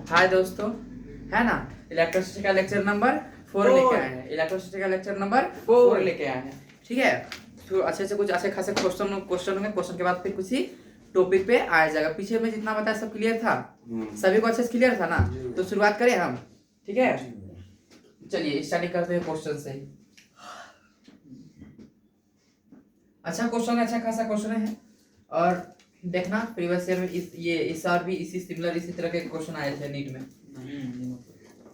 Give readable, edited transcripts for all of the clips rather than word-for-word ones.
हाय दोस्तों, है ना। इलेक्ट्रिसिटी का लेक्चर नंबर 4 लेके आए हैं। इलेक्ट्रिसिटी का लेक्चर नंबर 4 लेके आए हैं। ठीक है, तो अच्छे से कुछ अच्छे खासे क्वेश्चन होंगे। क्वेश्चन के बाद फिर कुछ ही टॉपिक पे आ जाएगा। पीछे में जितना बताया सब क्लियर था, सभी को अच्छे से क्लियर था ना। तो शुरुआत करें हम। ठीक है, चलिए स्टार्टिंग करते हैं क्वेश्चन से। अच्छा क्वेश्चन है, अच्छा खासा क्वेश्चन है। और देखना प्रीवियस ईयर में इस साल भी इसी सिमिलर इसी तरह के क्वेश्चन आए थे नीट में।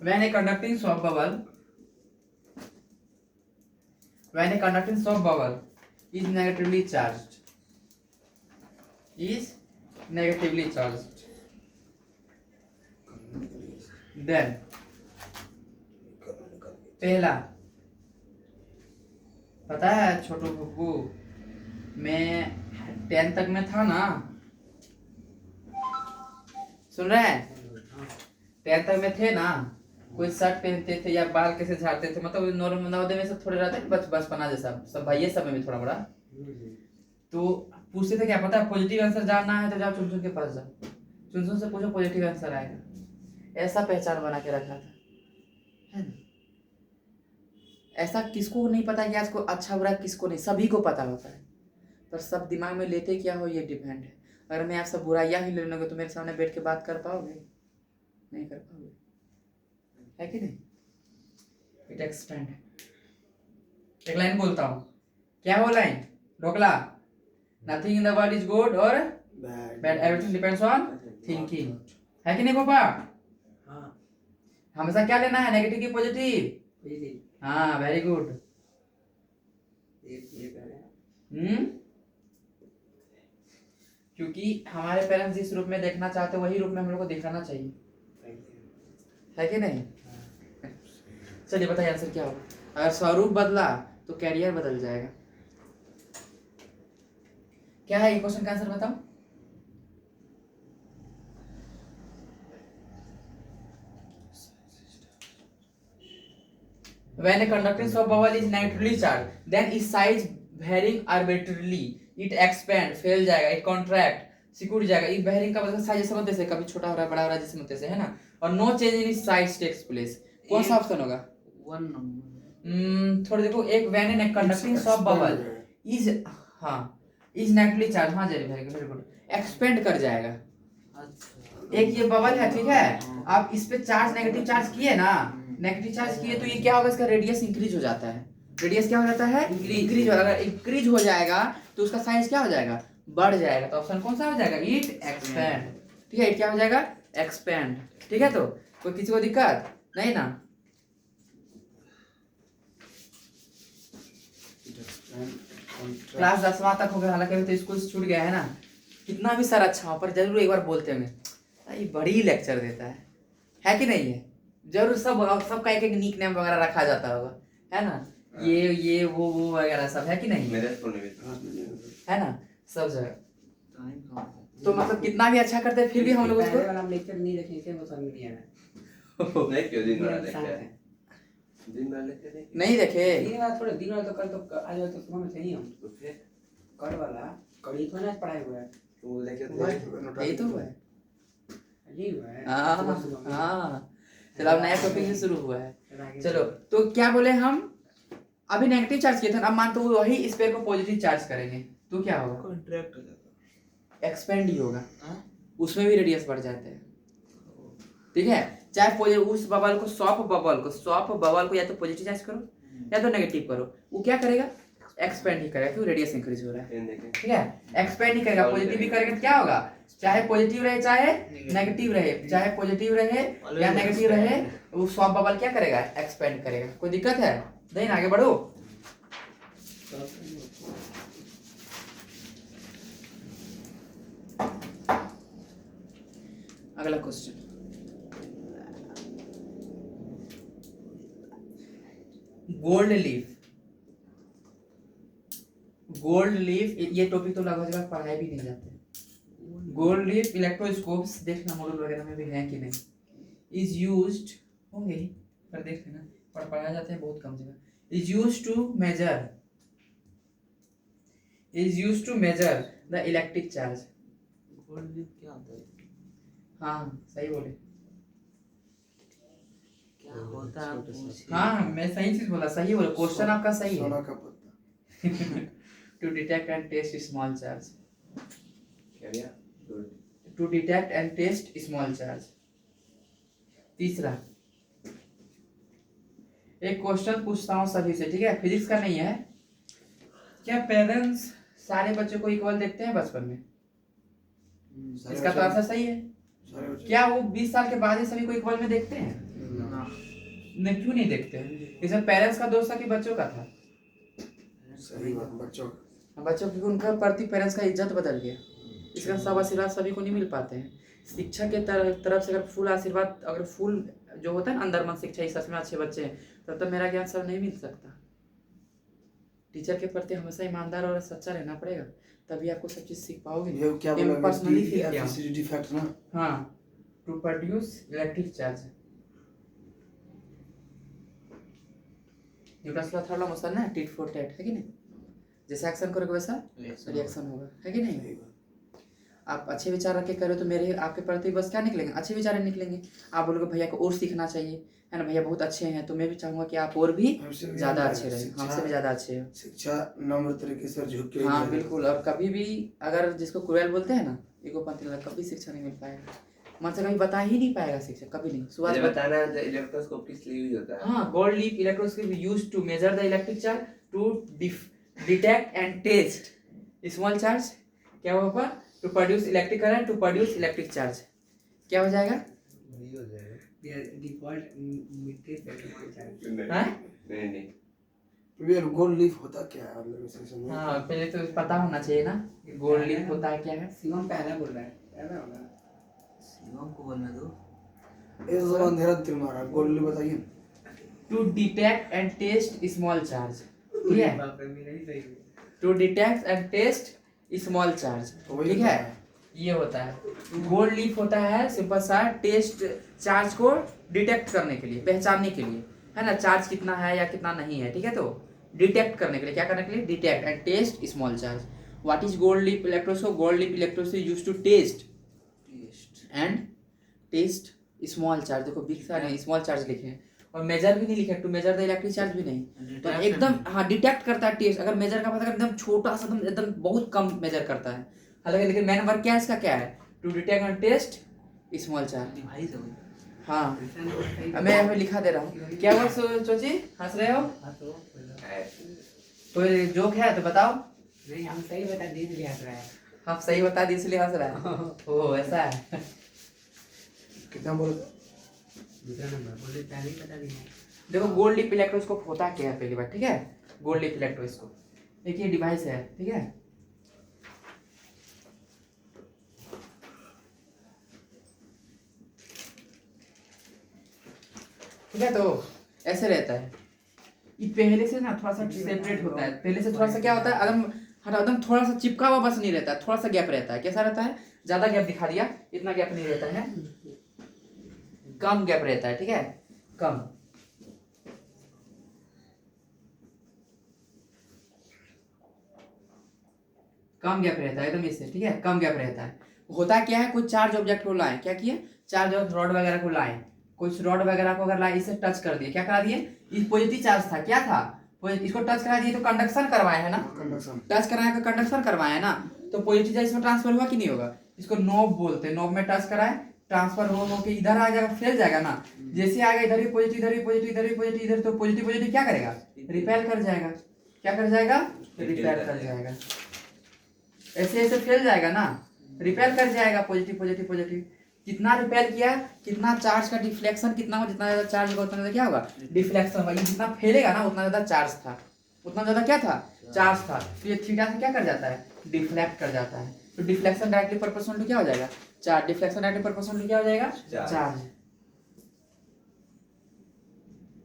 When a conducting soft bubble is negatively charged, then पहला, पता है छोटू बुब्बू, मैं 10 तक में था ना, सुन रहे हैं? 10 तक में थे ना, कोई शर्ट पहनते थे या बाल कैसे झाड़ते थे, मतलब नॉर्मल नवोदय में सब थोड़े रहते हैं बचपना जैसा, सब भाई सब में भी थोड़ा बड़ा। तो पूछते थे क्या पता है, पॉजिटिव आंसर जानना है तो जाओ चुन चुन के पास जाओ, चुन चुन से पूछो पॉजिटिव आंसर आएगा। ऐसा पहचान बना के रखा था, है ना। ऐसा किसको नहीं पता कि आज को अच्छा बुरा किसको नहीं, सभी को पता होता है, पर सब दिमाग में लेते क्या हो ये डिपेंड है। अगर मैं आपसे बुराइयां ही ले लूंगा तो मेरे सामने बैठ के बात कर पाओगे? नहीं कर पाओगे, है कि नहीं। It expand. एक लाइन बोलता हूँ, क्या वो line? Dhokla, nothing in the world is good और bad, everything depends on thinking, है कि नहीं पापा? हाँ। हमेशा क्या लेना है, नेगेटिव की पॉजिटिव? हाँ, वेरी गुड। क्योंकि हमारे पेरेंट्स जिस रूप में देखना चाहते हैं वही रूप में हम लोग को दिखाना चाहिए, है कि नहीं। चलिए बताइए आंसर क्या होगा। अगर स्वरूप बदला तो कैरियर बदल जाएगा। क्या है ये क्वेश्चन का आंसर बताओ। When a conducting soft bubble is negatively charged, then its size varying arbitrarily. It expand, फैल जाएगा, it contract, सिकुड़ जाएगा। इस varying का मतलब साइज समझते से कभी छोटा हो रहा है बड़ा हो रहा है जिस समझते से, है ना। और no change in its size takes place. कौन सा ऑप्शन होगा? 1 नंबर। थोड़ा देखो, एक when a conducting soft bubble is, हाँ, is negatively charged, हाँ जरी वेरी गुड, एक्सपेंड कर जाएगा। एक ये बबल है, ठीक है, आप इस पे चार्ज नेगेटिव चार्ज किए ना, नेगेटिव चार्ज किए तो ये क्या होगा, इसका रेडियस इंक्रीज हो जाता है। रेडियस क्या हो जाता है? इंक्रीज हो जाएगा। इंक्रीज हो जाएगा तो उसका साइज क्या हो जाएगा? बढ़ जाएगा। तो ऑप्शन कौन सा हो जाएगा? It expand. ठीक है, इट क्या हो जाएगा? एक्सपेंड। ठीक है, तो कोई किसी को दिक्कत नहीं ना। क्लास 10वां तक हो गया, हालांकि अभी तो स्कूल से छूट गया है ना। कितना भी सर अच्छा हो पर जरूर एक बार बोलते होंगे ये बड़ी लेक्चर देता है कि नहीं है। जरूर सबका एक एक निक नेम वगैरह रखा जाता होगा, है ना। ये वो वगैरह सब, है कि नहीं। मेरे स्कूल में भी है ना, सब जगह। तो मतलब कितना भी अच्छा करते फिर भी हम लोग उसको वाला लेक्चर नहीं देखे थे, वो सब मीडिया में नहीं क्यों दिन भर देखते हैं, दिन भर लेक्चर नहीं देखे। दिन भर थोड़े दिन वाला तो कल तो आज तो सुबह में थे ही हम, तो फिर कल वाला कल तो ना पढ़ाई हुआ है, तो लेक्चर यही तो हुआ है, यही हुआ है। हाँ, चलो अब नया टॉपिक से शुरू हुआ है। चलो तो क्या बोले हम, अभी नेगेटिव चार्ज किए थे, अब मान तो वही स्पेयर को पॉजिटिव चार्ज करेंगे तो क्या होगा? कॉन्ट्रैक्ट हो जाएगा, एक्सपेंड ही होगा। उसमें भी रेडियस बढ़ जाते हैं। ठीक है, चाहे उस बबल को सॉफ्ट बबल को या तो पॉजिटिव चार्ज करो या तो नेगेटिव करो, वो क्या करेगा? एक्सपेंड ही करेगा, क्यों? रेडियस इंक्रीज हो रहा है। ठीक है, एक्सपेंड ही करेगा। पॉजिटिव भी करेगा तो क्या होगा? चाहे पॉजिटिव रहे चाहे नेगेटिव रहे, चाहे पॉजिटिव रहे या नेगेटिव रहे, वो सॉफ्ट बबल क्या करेगा? एक्सपेंड करेगा। कोई दिक्कत है नहीं ना, आगे बढ़ो। अगला क्वेश्चन, गोल्ड लीफ, ये टॉपिक तो लगभग पढ़ाए भी नहीं जाते। गोल्ड लीफ इलेक्ट्रोस्कोप्स, देखना मॉडल वगैरह में भी है कि नहीं, इज यूज्ड होंगे पर देख लेना, पर पढ़ाए जाते हैं बहुत कम जगह। Is used to measure the electric charge. Gold leaf क्या होता है? हाँ सही बोले, हाँ मैं सही चीज बोला, सही बोला, क्वेश्चन आपका सही है। सोना का पत्ता। To detect and test small charge, क्या to detect and test small charge. तीसरा, एक क्वेश्चन पूछता हूँ सभी से, ठीक है, फिजिक्स का नहीं है। क्या पेरेंट्स सारे बच्चों को इक्वल देखते हैं बचपन में? इसका तो आंसर सही है। क्या वो 20 साल के बाद ही सभी को इक्वल में देखते हैं? नहीं, क्यों नहीं देखते हैं? इसमें पेरेंट्स का दोष था कि बच्चों का था? सही बात, बच्चों क्योंकि उनका प्रति पेरेंट्स का इज्जत बदल गया। इसका सब आशीर्वाद सभी को नहीं मिल पाते हैं। शिक्षा के तरफ से अगर फुल आशीर्वाद, अगर फुल जो होता है ना अंदर मन शिक्षा, इस सच में अच्छे बच्चे हैं, तब मेरा ज्ञान सब नहीं मिल सकता। टीचर के प्रति हमेशा ईमानदार और सच्चा रहना पड़ेगा, तभी आपको सब चीज सीख पाओगे। ये क्या बोला, पर्सनली फील किया। डिफेक्ट ना। हाँ, to produce electric charge. Newton का थर्ड लॉ मोशन है, टिट फॉर टैट, है कि नहीं? जैसा एक्शन करोगे वैसा रिएक्शन होगा, है कि नहीं? आप अच्छे विचार रख के करो तो मेरे आपके प्रति बस क्या निकलेंगे? अच्छे विचार निकलेंगे। आप बोलोगे भैया को और सीखना चाहिए, है ना, भैया बहुत अच्छे हैं, तो मैं भी चाहूंगा कि आप और भी ज्यादा अच्छे रहे, हमसे भी ज्यादा अच्छे हो। शिक्षा नम्र तरीके से झुक के। हाँ बिल्कुल। और कभी भी अगर जिसको क्रूएल बोलते हैं ना, इगोपंथी लगा, कभी शिक्षा नहीं मिल पाएगा, मन से कभी बता ही नहीं पाएगा शिक्षा, कभी नहीं। मुझे बताना है इलेक्ट्रोस्कोप किस लिए यूज होता है? हाँ, gold leaf electroscope used to measure the electric charge to detect and test small charge. क्या होगा? To produce electric current, to produce electric charge. क्या हो जाएगा? नहीं हो जाएगा। डिफॉल्ट मिट्टी से हाँ? नहीं ये गोल्ड लीफ होता क्या है मतलब इसे समझ। हाँ, पहले तो पता होना चाहिए ना कि गोल्ड लीफ होता है क्या है। शिवम पहला बोल रहा है, पहला होगा। शिवम को बोलने दो। ये तो अंधेरा दिल मारा, गोल्ड लीफ बताइए। To detect and test small charge, ठीक है? बाप रे, मेरा ही सही है। To detect and test small charge, वही ठीक है? ये होता है। गोल्ड लीफ होता है सिंपल सा टेस्ट चार्ज को डिटेक्ट करने के लिए, पहचानने के लिए, है ना, चार्ज कितना है या कितना नहीं है, ठीक है? तो डिटेक्ट करने के लिए, क्या करने के लिए? Detect and test small charge. What is gold leaf electroscope? Gold leaf electroscope used to test and test small charge. देखो बिग सारे स्मॉल चार्ज लिखे हैं, और मेजर भी नहीं लिखा, to measure the electric charge भी नहीं। तो एकदम हाँ डिटेक्ट करता है, टेस्ट। अगर मेजर का पता एकदम छोटा सा, एकदम बहुत कम मेजर करता है, हालांकि लेकिन मेन वर्क क्या है इसका? क्या है? To detect and test small charge. Device है। हाँ, मैं लिखा दे रहा हूँ। क्या हुआ सोची, हंस रहे हो? कोई जोक है तो बताओ। नहीं, हम सही बता दिए इसलिए हंस रहा है। हम सही बता दिए इसलिए हंस रहा है। ओह ऐसा है। कितना बोल? दूसरा नंबर बोले, पहले ही बता दिया। देखो गोल्ड लीफ इलेक्ट्रोस्कोप होता क्या है पहली बार, ठीक है? गोल्ड लीफ इलेक्ट्रोस्कोप एक ये डिवाइस है, ठीक है? ठीक है, तो ऐसे रहता है। ये पहले से ना थोड़ा सा सेपरेट होता है, पहले से थोड़ा सा क्या होता है, एकदम थोड़ा सा चिपका हुआ बस नहीं रहता है, थोड़ा सा गैप रहता है। कैसा रहता है? ज्यादा गैप दिखा दिया, इतना गैप नहीं रहता है, कम गैप रहता है, ठीक है? कम। कम गैप रहता है एकदम इससे, ठीक है? कम गैप रहता है। होता क्या है, कुछ चार्ज ऑब्जेक्ट को लाए, क्या किए? चार्ज रॉड वगैरह को लाए, कुछ रॉड वगैरह को अगर लाए, इसे टच कर दिए, क्या करा दिए? ये पॉजिटिव चार्ज था, क्या था? इसको टच करा दिए तो कंडक्शन करवाए है ना, टच कराए तो कंडक्शन करवाए है ना, तो पॉजिटिव चार्ज इसमें ट्रांसफर हुआ कि नहीं होगा? इसको नोब बोलते हैं, नोब में टच कराए, ट्रांसफर हो के इधर आ जाएगा, फैल जाएगा ना। जैसे आएगा इधर भी पॉजिटिव, इधर भी पॉजिटिव, इधर भी पॉजिटिव, इधर, तो पॉजिटिव पॉजिटिव क्या करेगा? रिपेल कर जाएगा। क्या कर जाएगा? रिपेल कर जाएगा। ऐसे ऐसे फैल जाएगा ना, रिपेल कर जाएगा, पॉजिटिव पॉजिटिव पॉजिटिव। कितना रिपेल किया, कितना चार्ज का डिफ्लेक्शन कितना हो, जितना ज्यादा चार्ज होगा उतना ज्यादा क्या होगा? डिफ्लेक्शन होगा। ये जितना फैलेगा ना उतना ज्यादा चार्ज था, उतना ज्यादा क्या था? चार्ज था। तो ये थीटा से क्या कर जाता है? डिफ्लेक्ट कर जाता है। तो डिफ्लेक्शन डायरेक्टली प्रोपोर्शनल टू क्या हो जाएगा? Charge. Deflection directly proportional to क्या हो जाएगा? Charge.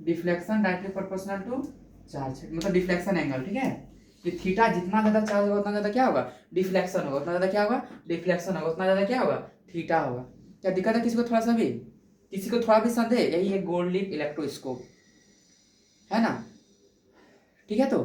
Deflection directly proportional to charge, मतलब डिफ्लेक्शन एंगल, ठीक है? ये थीटा जितना ज्यादा चार्ज होगा उतना ज्यादा क्या होगा? डिफ्लेक्शन होगा। उतना ज्यादा क्या होगा? डिफ्लेक्शन होगा। उतना ज्यादा क्या होगा? थीटा होगा। क्या दिक्कत है किसी को थोड़ा सा भी? किसी को थोड़ा भी संदेह? यही है गोल्ड लीफ इलेक्ट्रोस्कोप, है ना? ठीक है, तो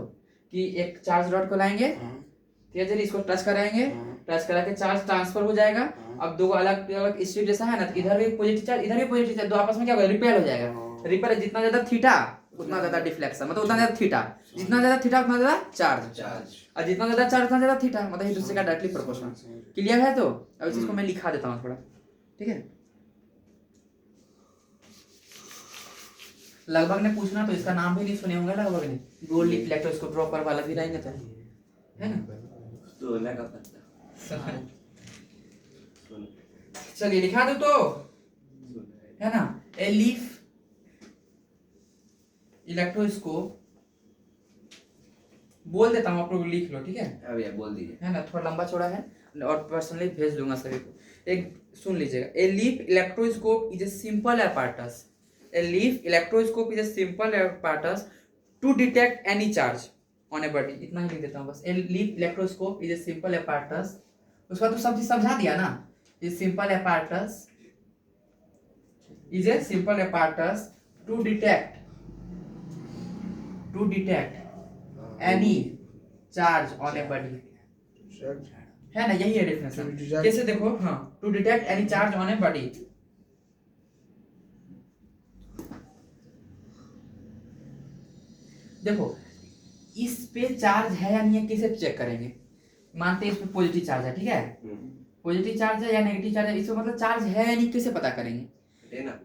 कि एक चार्ज रॉड को लाएंगे, ठीक है, चलिए इसको टच कराएंगे, टच करा के चार्ज ट्रांसफर हो जाएगा। अब दो अलग अलग स्ट्रिप जैसा है ना, तो इधर भी पॉजिटिव चार्ज, इधर भी पॉजिटिव चार्ज, दो आपस में क्या होगा? रिपेल हो जाएगा। रिपेल जितना ज्यादा थीटा उतना ज्यादा डिफ्लेक्शन, मतलब उतना ज्यादा थीटा, जितना ज्यादा थीटा उतना ज्यादा चार्ज, चार्ज और जितना ज्यादा चार्ज उतना ज्यादा थीटा, मतलब एक दूसरे का डायरेक्टली प्रोपोर्शनल। क्लियर है? तो अब इस चीज को मैं लिखा देता हूँ थोड़ा, ठीक है। लगभग ने पूछना तो इसका नाम भी नहीं सुने होंगे लगभग ने, गोल्ड लीफ इलेक्ट्रोस्कोप ड्रॉपर वाला भी रहेंगे तो, है ना? सोना का पत्ता चलिए लिखा दो तो, है ना। ए लीफ इलेक्ट्रोस्कोप बोल देता हूँ, आप लोग लिख लो, ठीक है? अब ये बोल दीजिए। है ना, थोड़ा लंबा चौड़ा है और पर्सनली भेज दूंगा सभी को। एक सुन लीजिएगा, a leaf electroscope is a simple apparatus, a leaf electroscope is a simple apparatus to detect any charge on a body. इतना ही लिख देता हूँ बस, a leaf electroscope is a simple apparatus। उसके बाद तो सब चीज समझा दिया ना, is simple apparatus is a simple apparatus to detect any charge on a body, है ना? यही है डेफिनेशन। कैसे देखो, हाँ, to detect any charge on a body. देखो इस पे चार्ज है या नहीं है, कैसे चेक करेंगे? मानते हैं इस पे पॉजिटिव चार्ज है, ठीक है? पॉजिटिव चार्ज है या नेगेटिव चार्ज है, इसको मतलब चार्ज है या नहीं कैसे पता करेंगे?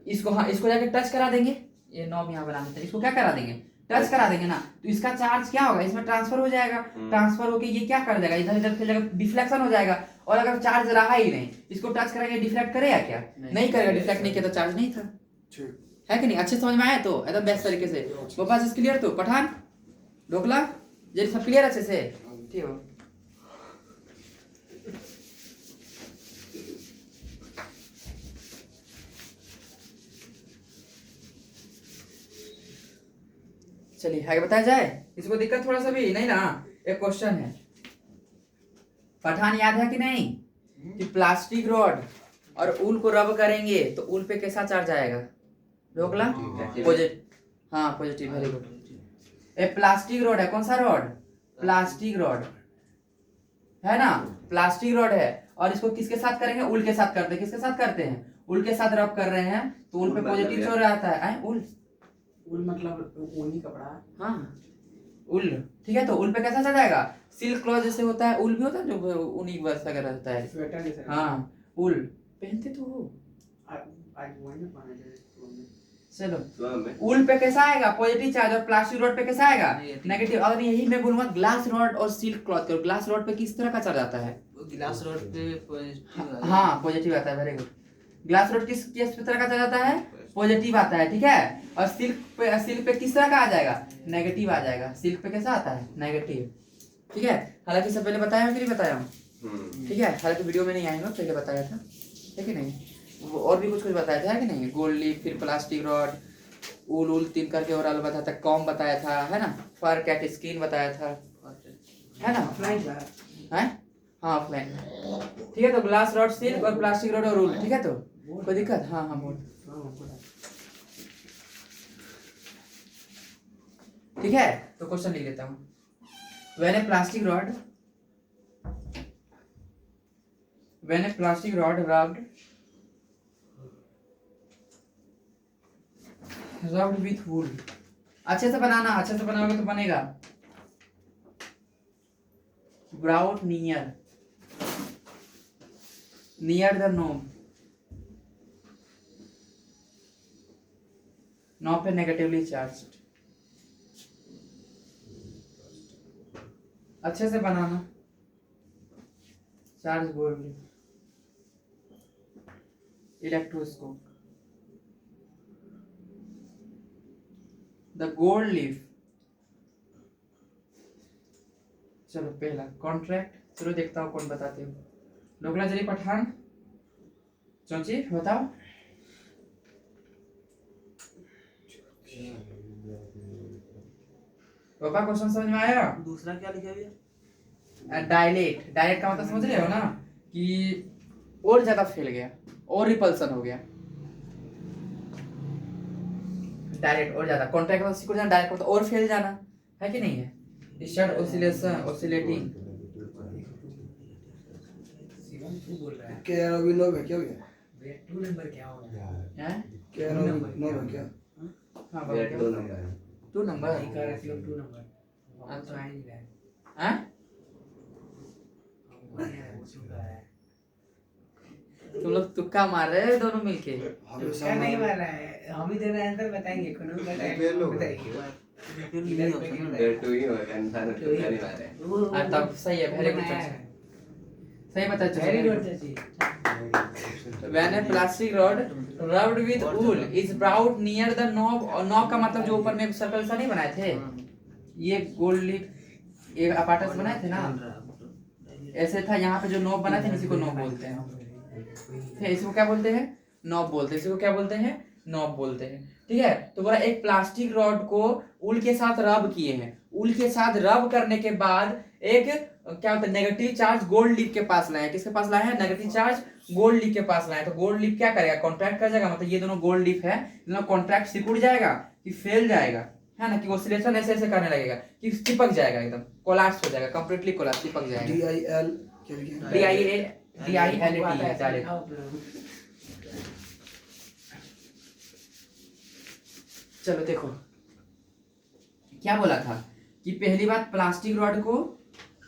इसको, हाँ, इसको जाके टच करा देंगे, ये नॉब यहाँ बना देते हैं, इसको क्या करा देंगे? टच करा देंगे ना, तो इसका चार्ज क्या होगा, इसमें ट्रांसफर हो जाएगा, ट्रांसफर होके ये क्या कर देगा, इधर इधर फैलेगा, डिफ्लेक्शन हो जाएगा। और अगर चार्ज रहा ही नहीं, इसको टच करेंगे, डिफ्लेक्ट करेगा क्या? नहीं करेगा, डिफ्लेक्ट नहीं किया तो चार्ज नहीं था, है कि नहीं? अच्छे समझ में आया? तो एकदम बेस्ट तरीके से बस क्लियर। तो पठान ढोकला ये सब क्लियर अच्छे से, ठीक हो? चलिए आगे बताया जाए। इसको दिक्कत थोड़ा सा भी नहीं ना। एक क्वेश्चन है, पठान याद है कि नहीं, कि प्लास्टिक रॉड और ऊल को रब करेंगे तो ऊल पे कैसा चार्ज आएगा? ढोकला पॉजिटिव, हाँ पॉजिटिव, वेरी गुड। ए प्लास्टिक रॉड है, कौन सा रॉड? प्लास्टिक रॉड है ना, प्लास्टिक रॉड है, और इसको किसके साथ करेंगे? ऊल के साथ करते हैं। किसके साथ करते हैं? ऊल के साथ रब कर रहे हैं, तो ऊल पे पॉजिटिव चार्ज रहता है। ऊल मतलब ऊनी कपड़ा, हाँ ऊल, ठीक है। तो ऊल पे कैसा चढ़ जाएगा? सिल्क क्लॉथ जैसे होता है, ऊल भी होता है जो ऊनी वैसा का रहता है, स्वेटर जैसा। हाँ ऊल पहनते तो हो। आज वही ना पहना है। चलो ऊल पे कैसा आएगा? पॉजिटिव चार्ज, और प्लास्टिक रॉड पे कैसा आएगा? नेगेटिव। अगर यही मैं बोलूंगा ग्लास रॉड और सिल्क क्लॉथ करो, ग्लास रॉड पे किस तरह का चार्ज आता है? ग्लास रॉड पे पॉजिटिव, हाँ पॉजिटिव आता है, वेरी गुड। ग्लास रॉड किस तरह का चार्ज आता है? पॉजिटिव आता है, ठीक है। और सिल्क पे किस तरह का आ जाएगा? नेगेटिव आ जाएगा। सिल्क पे कैसा आता है? नेगेटिव, ठीक है। हालांकि सब पहले बताया हूँ कि नहीं बताया हूँ, ठीक है। हालांकि वीडियो में नहीं आएगा, पहले बताया था, है कि नहीं? और भी कुछ बताया था कि नहीं? गोल्ड लीफ, फिर प्लास्टिक रॉड, ऊल 3 करके ओवरऑल बताया था, कॉम बताया था, है ना, फर कैट स्किन बताया था, है ना, ऑफलाइन है, हाँ ऑफलाइन, ठीक है। तो ग्लास रॉड, सिल्क और प्लास्टिक रॉड और ऊल, ठीक है। तो कोई दिक्कत? हाँ हाँ बोल, ठीक है। तो क्वेश्चन लिख लेता हूँ। When A plastic rod rubbed with wool, अच्छे से बनाना, अच्छे से बनाओगे तो बनेगा। Brought near the knob पे negatively charged, अच्छे से बनाना। Charge gold leaf electroscope, the gold leaf. चलो पहला कॉन्ट्रैक्ट, चलो देखता हूँ कौन बताते हो। ढोकला जरी पठान, चौची बताओ। पापा क्वेश्चन समझ में आया? दूसरा क्या लिखा भैया? डायलेट का मतलब समझ रहे हो ना, कि और ज्यादा फैल गया और रिपल्सन हो गया। डायरेक्ट और ज्यादा, कॉन्ट्रैक्ट मतलब सिकुड़ जाना, डायरेक्ट मतलब और फैल जाना, है कि नहीं है? Start oscillation, oscillating. शिवम तू बोल रहा है क्या अभी 9 है क्या भैया? भैया 2 नंबर क्या होगा? हैं? क्या 9 है क्या? हाँ मेरा बाबू 2 नंबर है। 2 नंबर नहीं कर रहे थे लोग 2 नंबर अब तो आ ही नहीं रहा है हैं बढ़िया है वो चुका है तुम लोग तुक्का मार रहे हो दोनों मिलके हमेशा क्या नहीं मार रहा है हम ही देना आंसर बताएंगे कौन फेल हो गए। बताएंगे फिर नहीं होता ना। फिर 2 ही होगा, इंसान तो नहीं मारे। तब सही है वेरी गुड सही बता वेरी चुके गुड चाची When a plastic rod rubbed with wool is brought near the knob और knob का मतलब जो ऊपर में सर्कल सा नहीं बनाए थे ये गोल्ड लीफ एक अपार्टस बनाए थे ना ऐसे था यहाँ पे जो नॉब बनाए थे इसी को नॉब बोलते हैं फिर इसको क्या बोलते हैं नॉब बोलते हैं इसको क्या बोलते हैं नॉब बोलते हैं ठीक है तो बोला एक प्लास्टिक रॉड को उल के साथ रब किए हैं उल के साथ रब करने के बाद एक क्या होता है नेगेटिव चार्ज गोल्ड लीफ के पास लाए किसके पास लाए हैं नेगेटिव चार्ज गोल्ड लीफ के पास लाए तो गोल्ड लीफ क्या करेगा कॉन्ट्रैक्ट कर जाएगा मतलब ये दोनों गोल्ड लीफ है दोनों कॉन्ट्रैक्ट सिकुड़ जाएगा कि फैल जाएगा है ना कि ऑसिलेशन ऐसे ऐसे करने लगेगा कि चिपक जाएगा एकदम कोलैप्स हो जाएगा कंप्लीटली कोलैप्स चिपक जाएगा DIL क्या लिखा है? DILAT डायरेक्ट चलो देखो क्या बोला था कि पहली बात प्लास्टिक रॉड को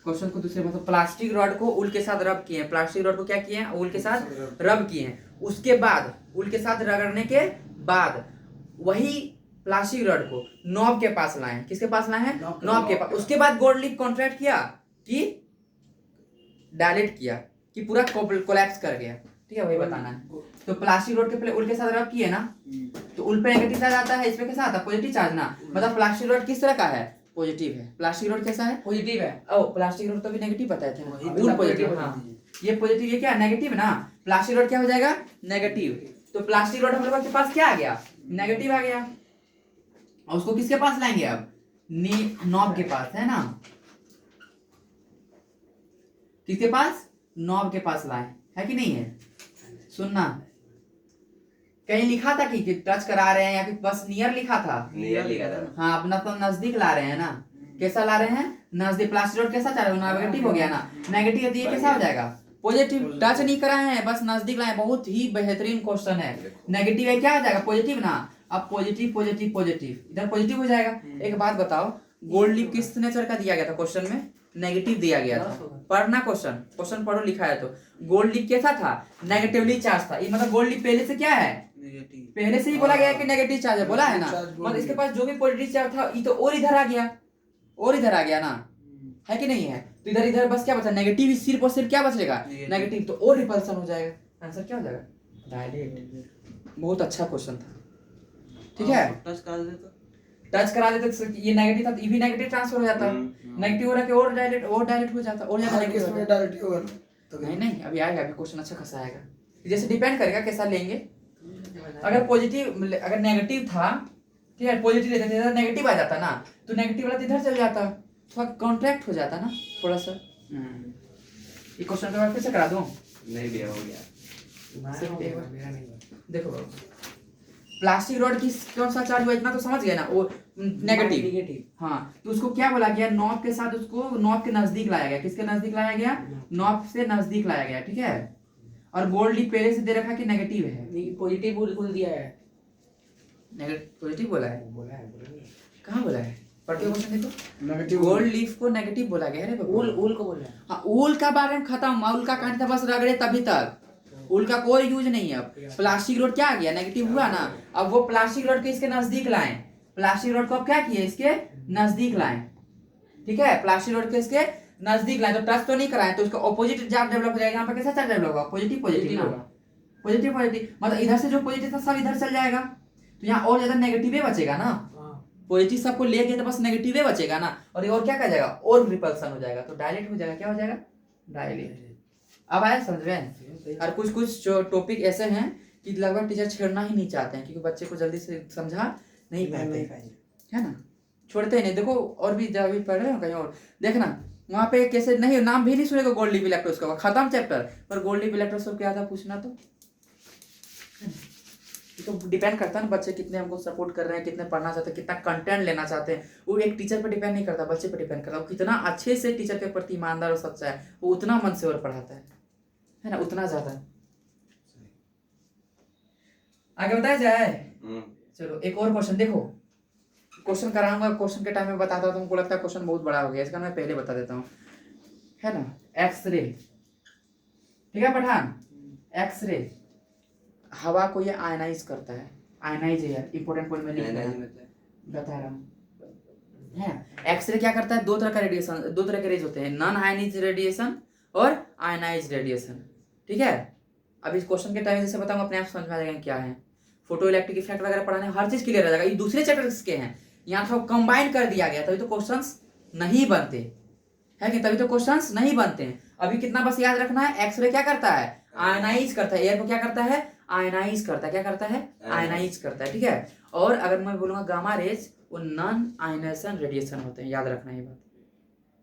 क्वेश्चन को दूसरे मतलब प्लास्टिक रॉड को उल के साथ रब किए हैं प्लास्टिक रॉड को क्या किए हैं उल के साथ रब किए हैं उसके बाद उल के साथ रगड़ने के बाद वही प्लास्टिक रॉड को नॉब के पास लाए किसके पास लाए हैं नॉब के पास उसके बाद गोल्ड लीफ कॉन्ट्रैक्ट किया कि डायलेट किया कि पूरा कोलैप्स कर गया ठीक है वही बताना है तो प्लास्टिक रॉड के पहले उल के साथ रब किए ना तो उल पे नेगेटिव चार्ज आता है इसमें कैसा आता है पॉजिटिव चार्ज ना मतलब प्लास्टिक रॉड किस तरह का है पॉजिटिव है प्लास्टिक रॉड कैसा है पॉजिटिव है ओ प्लास्टिक रॉड तो भी नेगेटिव बताए थे ना उल पॉजिटिव हाँ ये पॉजिटिव ये क्या नेगेटिव ना प्लास्टिक रॉड क्या हो जाएगा नेगेटिव तो प्लास्टिक रॉड हम लोग के पास क्या आ गया नेगेटिव आ गया और उसको किसके पास लाएंगे अब नॉब के पास है ना किसके पास नॉब के पास लाए है कि नहीं है सुनना कहीं लिखा था कि टच करा रहे हैं या फिर बस नियर लिखा था नियर लिखा था। हाँ अपना तो नजदीक ला रहे हैं ना कैसा ला रहे हैं नजदीक प्लास्टिक रॉड कैसा चाह रहे हो नेगेटिव हो गया ना नेगेटिव है तो ये कैसा हो जाएगा पॉजिटिव टच नहीं कराए हैं बस नजदीक लाए बहुत ही बेहतरीन क्वेश्चन है नेगेटिव है क्या हो जाएगा पॉजिटिव ना अब पॉजिटिव पॉजिटिव पॉजिटिव इधर पॉजिटिव हो जाएगा एक बात बताओ गोल्ड लीफ किस नेचर का दिया गया था क्वेश्चन में नेगेटिव दिया गया था पढ़ना क्वेश्चन पढ़ो लिखा है तो गोल्ड लीफ कैसा था नेगेटिवली चार्ज था ये मतलब गोल्ड लीफ पहले से क्या है पहले से ही बोला गया है कि नेगेटिव चार्ज है बोला है ना मतलब इसके पास जो भी पॉजिटिव चार्ज था ये तो और इधर आ गया ना है कि नहीं है तो इधर इधर बस क्या बचा नेगेटिव सिर्फ और सिर्फ क्या बचेगा नेगेटिव तो और रिपल्सन हो जाएगा आंसर क्या हो जाएगा डायरेक्ट बहुत अच्छा क्वेश्चन था ठीक है टच करा देते तो ये नेगेटिव था तो ये भी नेगेटिव ट्रांसफर हो जाता नेगेटिव हो रहा कि और डायरेक्ट हो जाता और ज्यादा नेगेटिव इसमें डायरेक्ट होगा ना तो नहीं अभी आएगा अभी क्वेश्चन अच्छा खासा आएगा जैसे डिपेंड करेगा कैसा लेंगे अगर पॉजिटिव अगर नेगेटिव था ठीक है पॉजिटिव लेते थे नेगेटिव आ जाता ना तो नेगेटिव वाला इधर चल जाता थोड़ा कॉन्ट्रैक्ट हो जाता ना थोड़ा सा ये क्वेश्चन का फिर से करा दूं नहीं दिया हो गया मेरा नहीं हुआ देखो प्लास्टिक रॉड की कौन सा चार्ज हुआ इतना तो समझ गए ना वो नेगेटिव हाँ तो उसको क्या बोला गया नॉब के साथ उसको नॉब के नजदीक लाया गया किसके नजदीक लाया गया नॉब से नजदीक लाया गया ठीक है और गोल्ड लीफ पहले से दे रखा कि नेगेटिव है नहीं पॉजिटिव बिल्कुल दिया है पॉजिटिव बोला है कहाँ बोला है पढ़ते क्वेश्चन देखो नेगेटिव गोल्ड लीफ को नेगेटिव बोला गया है ऊल को बोल रहा है हाँ ऊल का बारे में खत्म ऊल का कहानी था बस रगड़े तभी तक ऊल का कोई यूज नहीं है अब प्लास्टिक रोड क्या आ गया नेगेटिव हुआ ना अब वो प्लास्टिक रोड के इसके नजदीक लाएं प्लास्टिक रोड को अब क्या किए इसके नजदीक लाएं ठीक है प्लास्टिक रोड के इसके नजदीक लाएं तो टच तो नहीं कराएं तो उसका ऑपोजिट चार्ज डेवलप हो जाएगा यहाँ पर कैसा चार्ज डेवलप होगा पॉजिटिव पॉजिटिव होगा पॉजिटिव मतलब इधर से जो पॉजिटिव था सब इधर चल जाएगा तो यहाँ और ज्यादा नेगेटिव बचेगा ना पॉजिटिव सबको ले गए तो बस नेगेटिव बचेगा ना और ये और क्या कर जाएगा और रिपल्सन हो जाएगा तो डायलेट हो जाएगा क्या हो जाएगा डायलेट अब आया समझ में और कुछ जो टॉपिक ऐसे हैं कि लगभग टीचर छेड़ना ही नहीं चाहते हैं क्योंकि बच्चे को जल्दी से समझा नहीं पाते है ना छोड़ते ही नहीं देखो और भी जब भी पढ़ रहे हो कहीं और देखना वहाँ पे कैसे नहीं नाम भी नहीं सुनेगा गोल्ड लीफ इलेक्ट्रोस्कोप खत्म चैप्टर पर गोल्ड लीफ इलेक्ट्रोस्कोप क्या था पूछना तो डिपेंड करता है ना बच्चे कितने हमको सपोर्ट कर रहे हैं कितने पढ़ना चाहते हैं कितना कंटेंट लेना चाहते हैं वो एक टीचर पर डिपेंड नहीं करता बच्चे पर डिपेंड करता है वो कितना अच्छे से टीचर के प्रति ईमानदार और सच्चा है वो उतना मन से और पढ़ाता है ना उतना ज्यादा आगे बताया जाए चलो एक और क्वेश्चन देखो, क्वेश्चन कराऊंगा, क्वेश्चन के टाइम में बताता हूँ, तुमको लगता है क्वेश्चन बहुत बड़ा हो गया, इसका मैं पहले बता देता हूँ, है ना। एक्सरे, ठीक है पठान, एक्सरे हवा को ये आयनाइज करता है, आयनाइज है यार, इंपॉर्टेंट पॉइंट में लिख रहा हूं, बता रहा हूँ है। एक्सरे क्या करता है, दो तरह का रेडिएशन, दो तरह के रेज होते हैं, नॉन आयनाइज रेडिएशन और आयनाइज रेडिएशन, ठीक है। अब इस क्वेश्चन के टाइम जैसे बताऊंगा अपने आप समझ में आ जाएगा क्या है, फोटो इलेक्ट्रिक इफेक्ट वगैरह पढ़ाने हर चीज क्लियर हो जाएगा। ये दूसरे चैप्टर के हैं, यहाँ थोड़ा कंबाइन कर दिया गया, तभी तो क्वेश्चंस नहीं बनते है कि, तभी तो क्वेश्चंस नहीं बनते हैं। अभी कितना बस याद रखना है, एक्सरे क्या करता है, आयनाइज करता है, एयर को क्या करता है, आयनाइज करता है, क्या करता है, आयनाइज करता है, ठीक है। और अगर मैं बोलूंगा गामा रेज, वो नॉन आयनाइजेशन रेडिएशन होते हैं, याद रखना ये बात,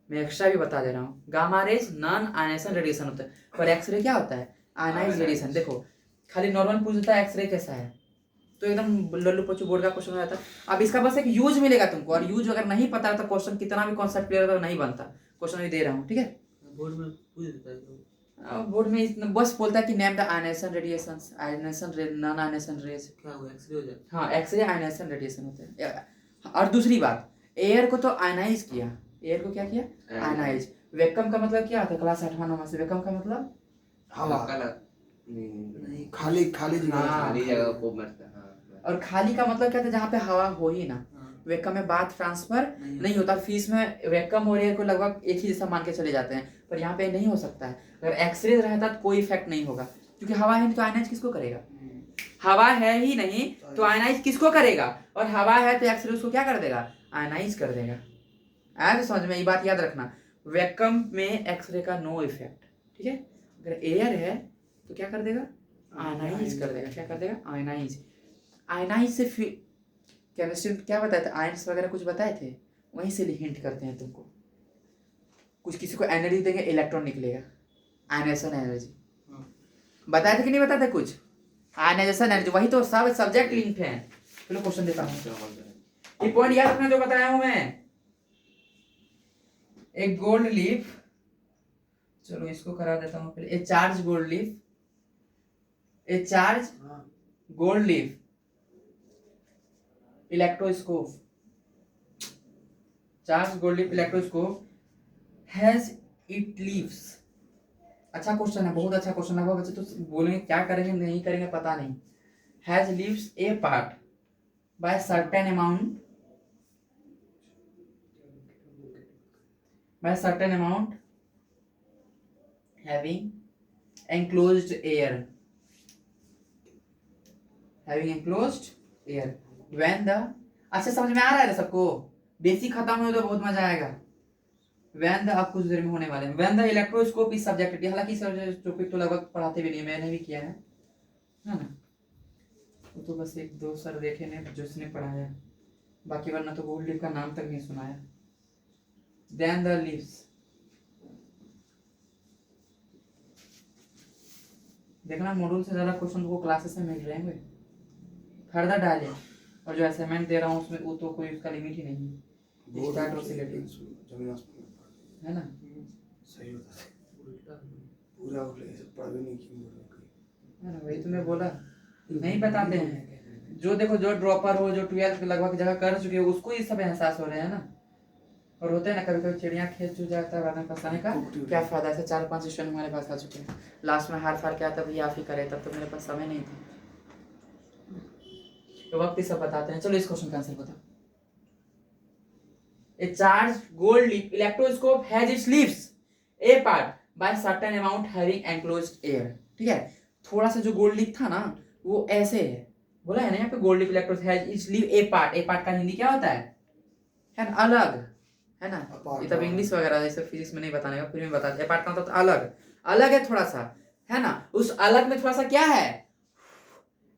मैं एक्स्ट्रा भी बता दे रहा हूँ, gamma rays non ionisation radiation होता है, पर एक्सरे क्या होता है, आयनाइज रेडिएशन। देखो खाली नॉर्मल पूछ देता है एक्सरे कैसा है, तो एकदम लल्लू पच्चू बोर्ड का क्वेश्चन हो जाता है। अब इसका बस एक यूज मिलेगा तुमको, और यूज अगर नहीं पता तो क्वेश्चन कितना भी कॉन्सेप्ट क्लियर हो नहीं बनता, क्वेश्चन भी दे रहा हूँ, ठीक है। बोर्ड में पूछ देता है तो बोर्ड में बस बोलता है कि name the ionisation radiations, ionisation non ionisation rays, क्या हुआ, एक्सरे हो जाता हाँ एक्सरे आयनाइजेशन रेडिएशन होते हैं। और दूसरी बात, एयर को तो आयनाइज किया, एयर को क्या किया, आयनाइज। वैक्यूम का मतलब क्या होता है, क्लास 8वां से, वैक्यूम का मतलब हवा नहीं खाली खाली जगह हाँ। खाली जगह को मरता हाँ। और खाली का मतलब क्या होता है, जहाँ पे हवा हो ही ना, वैक्यूम में बात ट्रांसफर नहीं होता। फीस में वैक्यूम और एयर को लगभग एक ही जैसा मान के चले जाते हैं, पर यहाँ पे नहीं हो सकता है। अगर एक्सरे रहता तो कोई इफेक्ट नहीं होगा, क्योंकि हवा है नहीं तो आयनाइज किसको करेगा, हवा है ही नहीं तो आयनाइज किसको करेगा, और हवा है तो एक्सरे उसको क्या कर देगा, आयनाइज कर देगा। आया तो समझ में, ये बात याद रखना, वैक्यूम में एक्सरे का नो इफेक्ट, ठीक है। अगर एयर है तो क्या कर देगा, आयनाइज कर देगा, क्या कर देगा, आयनाइज। आयनाइज से फिर केमिस्ट्री क्या बताए थे, आयंस वगैरह कुछ बताए थे, वहीं से हिंट करते हैं तुमको। कुछ किसी को एनर्जी देंगे, इलेक्ट्रॉन निकलेगा, आयनाइजेशन एनर्जी, बताए थे कि नहीं बताते कुछ, आयनाइजेशन एनर्जी, वही तो सब सब्जेक्ट लिंक्ड है। चलो क्वेश्चन देता हूँ, ये पॉइंट याद रखना जो बताया हूं मैं। एक गोल्ड लीफ, चलो इसको करा देता हूँ पहले, ए charge gold leaf, A charge gold leaf electroscope, charge gold leaf electroscope has it leaves. अच्छा क्वेश्चन है, बहुत अच्छा क्वेश्चन है, बच्चे तो बोलेंगे क्या करेंगे नहीं करेंगे पता नहीं। Has leaves A part by certain amount, by certain amount having enclosed air, having enclosed air when the, अच्छा समझ में आ रहा है सबको, बेसिक खत्म हो तो बहुत मजा आएगा। when the, अब कुछ देर में होने वाले हैं, when the electroscope is subjected, हालांकि सर टॉपिक तो लगभग पढ़ाते भी नहीं, मैंने भी किया है ना, वो तो बस एक दो सर देखे ने जिसने पढ़ाया, बाकी वरना तो गोल्ड लीफ का नाम तक नहीं सुनाया। Then the leaves, देखना मॉड्यूल से ज्यादा क्वेश्चन को क्लासेस में मिल रहे हैं, फर्दर डाले, और जो असाइनमेंट दे रहा हूँ उसमें वो तो कोई उसका लिमिट ही नहीं है, स्टार्ट और से लेके है ना, सही होता है पूरा उल्टा ये सब पढ़ भी नहीं किया है ना, वही तो मैं बोला नहीं बताते हैं। जो देखो जो ड्रॉपर हो, जो 12th लगभग जगह कर चुके हो, उसको ये सब एहसास हो रहे हैं ना। और होता है ना कभी कभी चिड़िया खेत चुक जाता है, बाद में फंसाने का क्या फायदा। ऐसे 4-5 स्टूडेंट हमारे पास आ चुके हैं, लास्ट में हार फार क्या था भैया आप ही करे, तब तो मेरे पास समय नहीं था, तो वक्त ही सब बताते हैं। चलो इस क्वेश्चन का आंसर बताओ। ए charge gold leaf electroscope has its leaves A part by certain amount having enclosed air, ठीक है। थोड़ा सा जो गोल्ड लीफ था ना वो ऐसे है, बोला है ना यहाँ पे gold leaf electroscope has its leave A part, A part का हिंदी क्या होता है ना, अलग है ना, ये तब इंग्लिश वगैरह जैसे फिजिक्स में नहीं बताने का, फिर भी बता दे, पार्ट का मतलब अलग, अलग है थोड़ा सा, है ना। उस अलग में थोड़ा सा क्या है,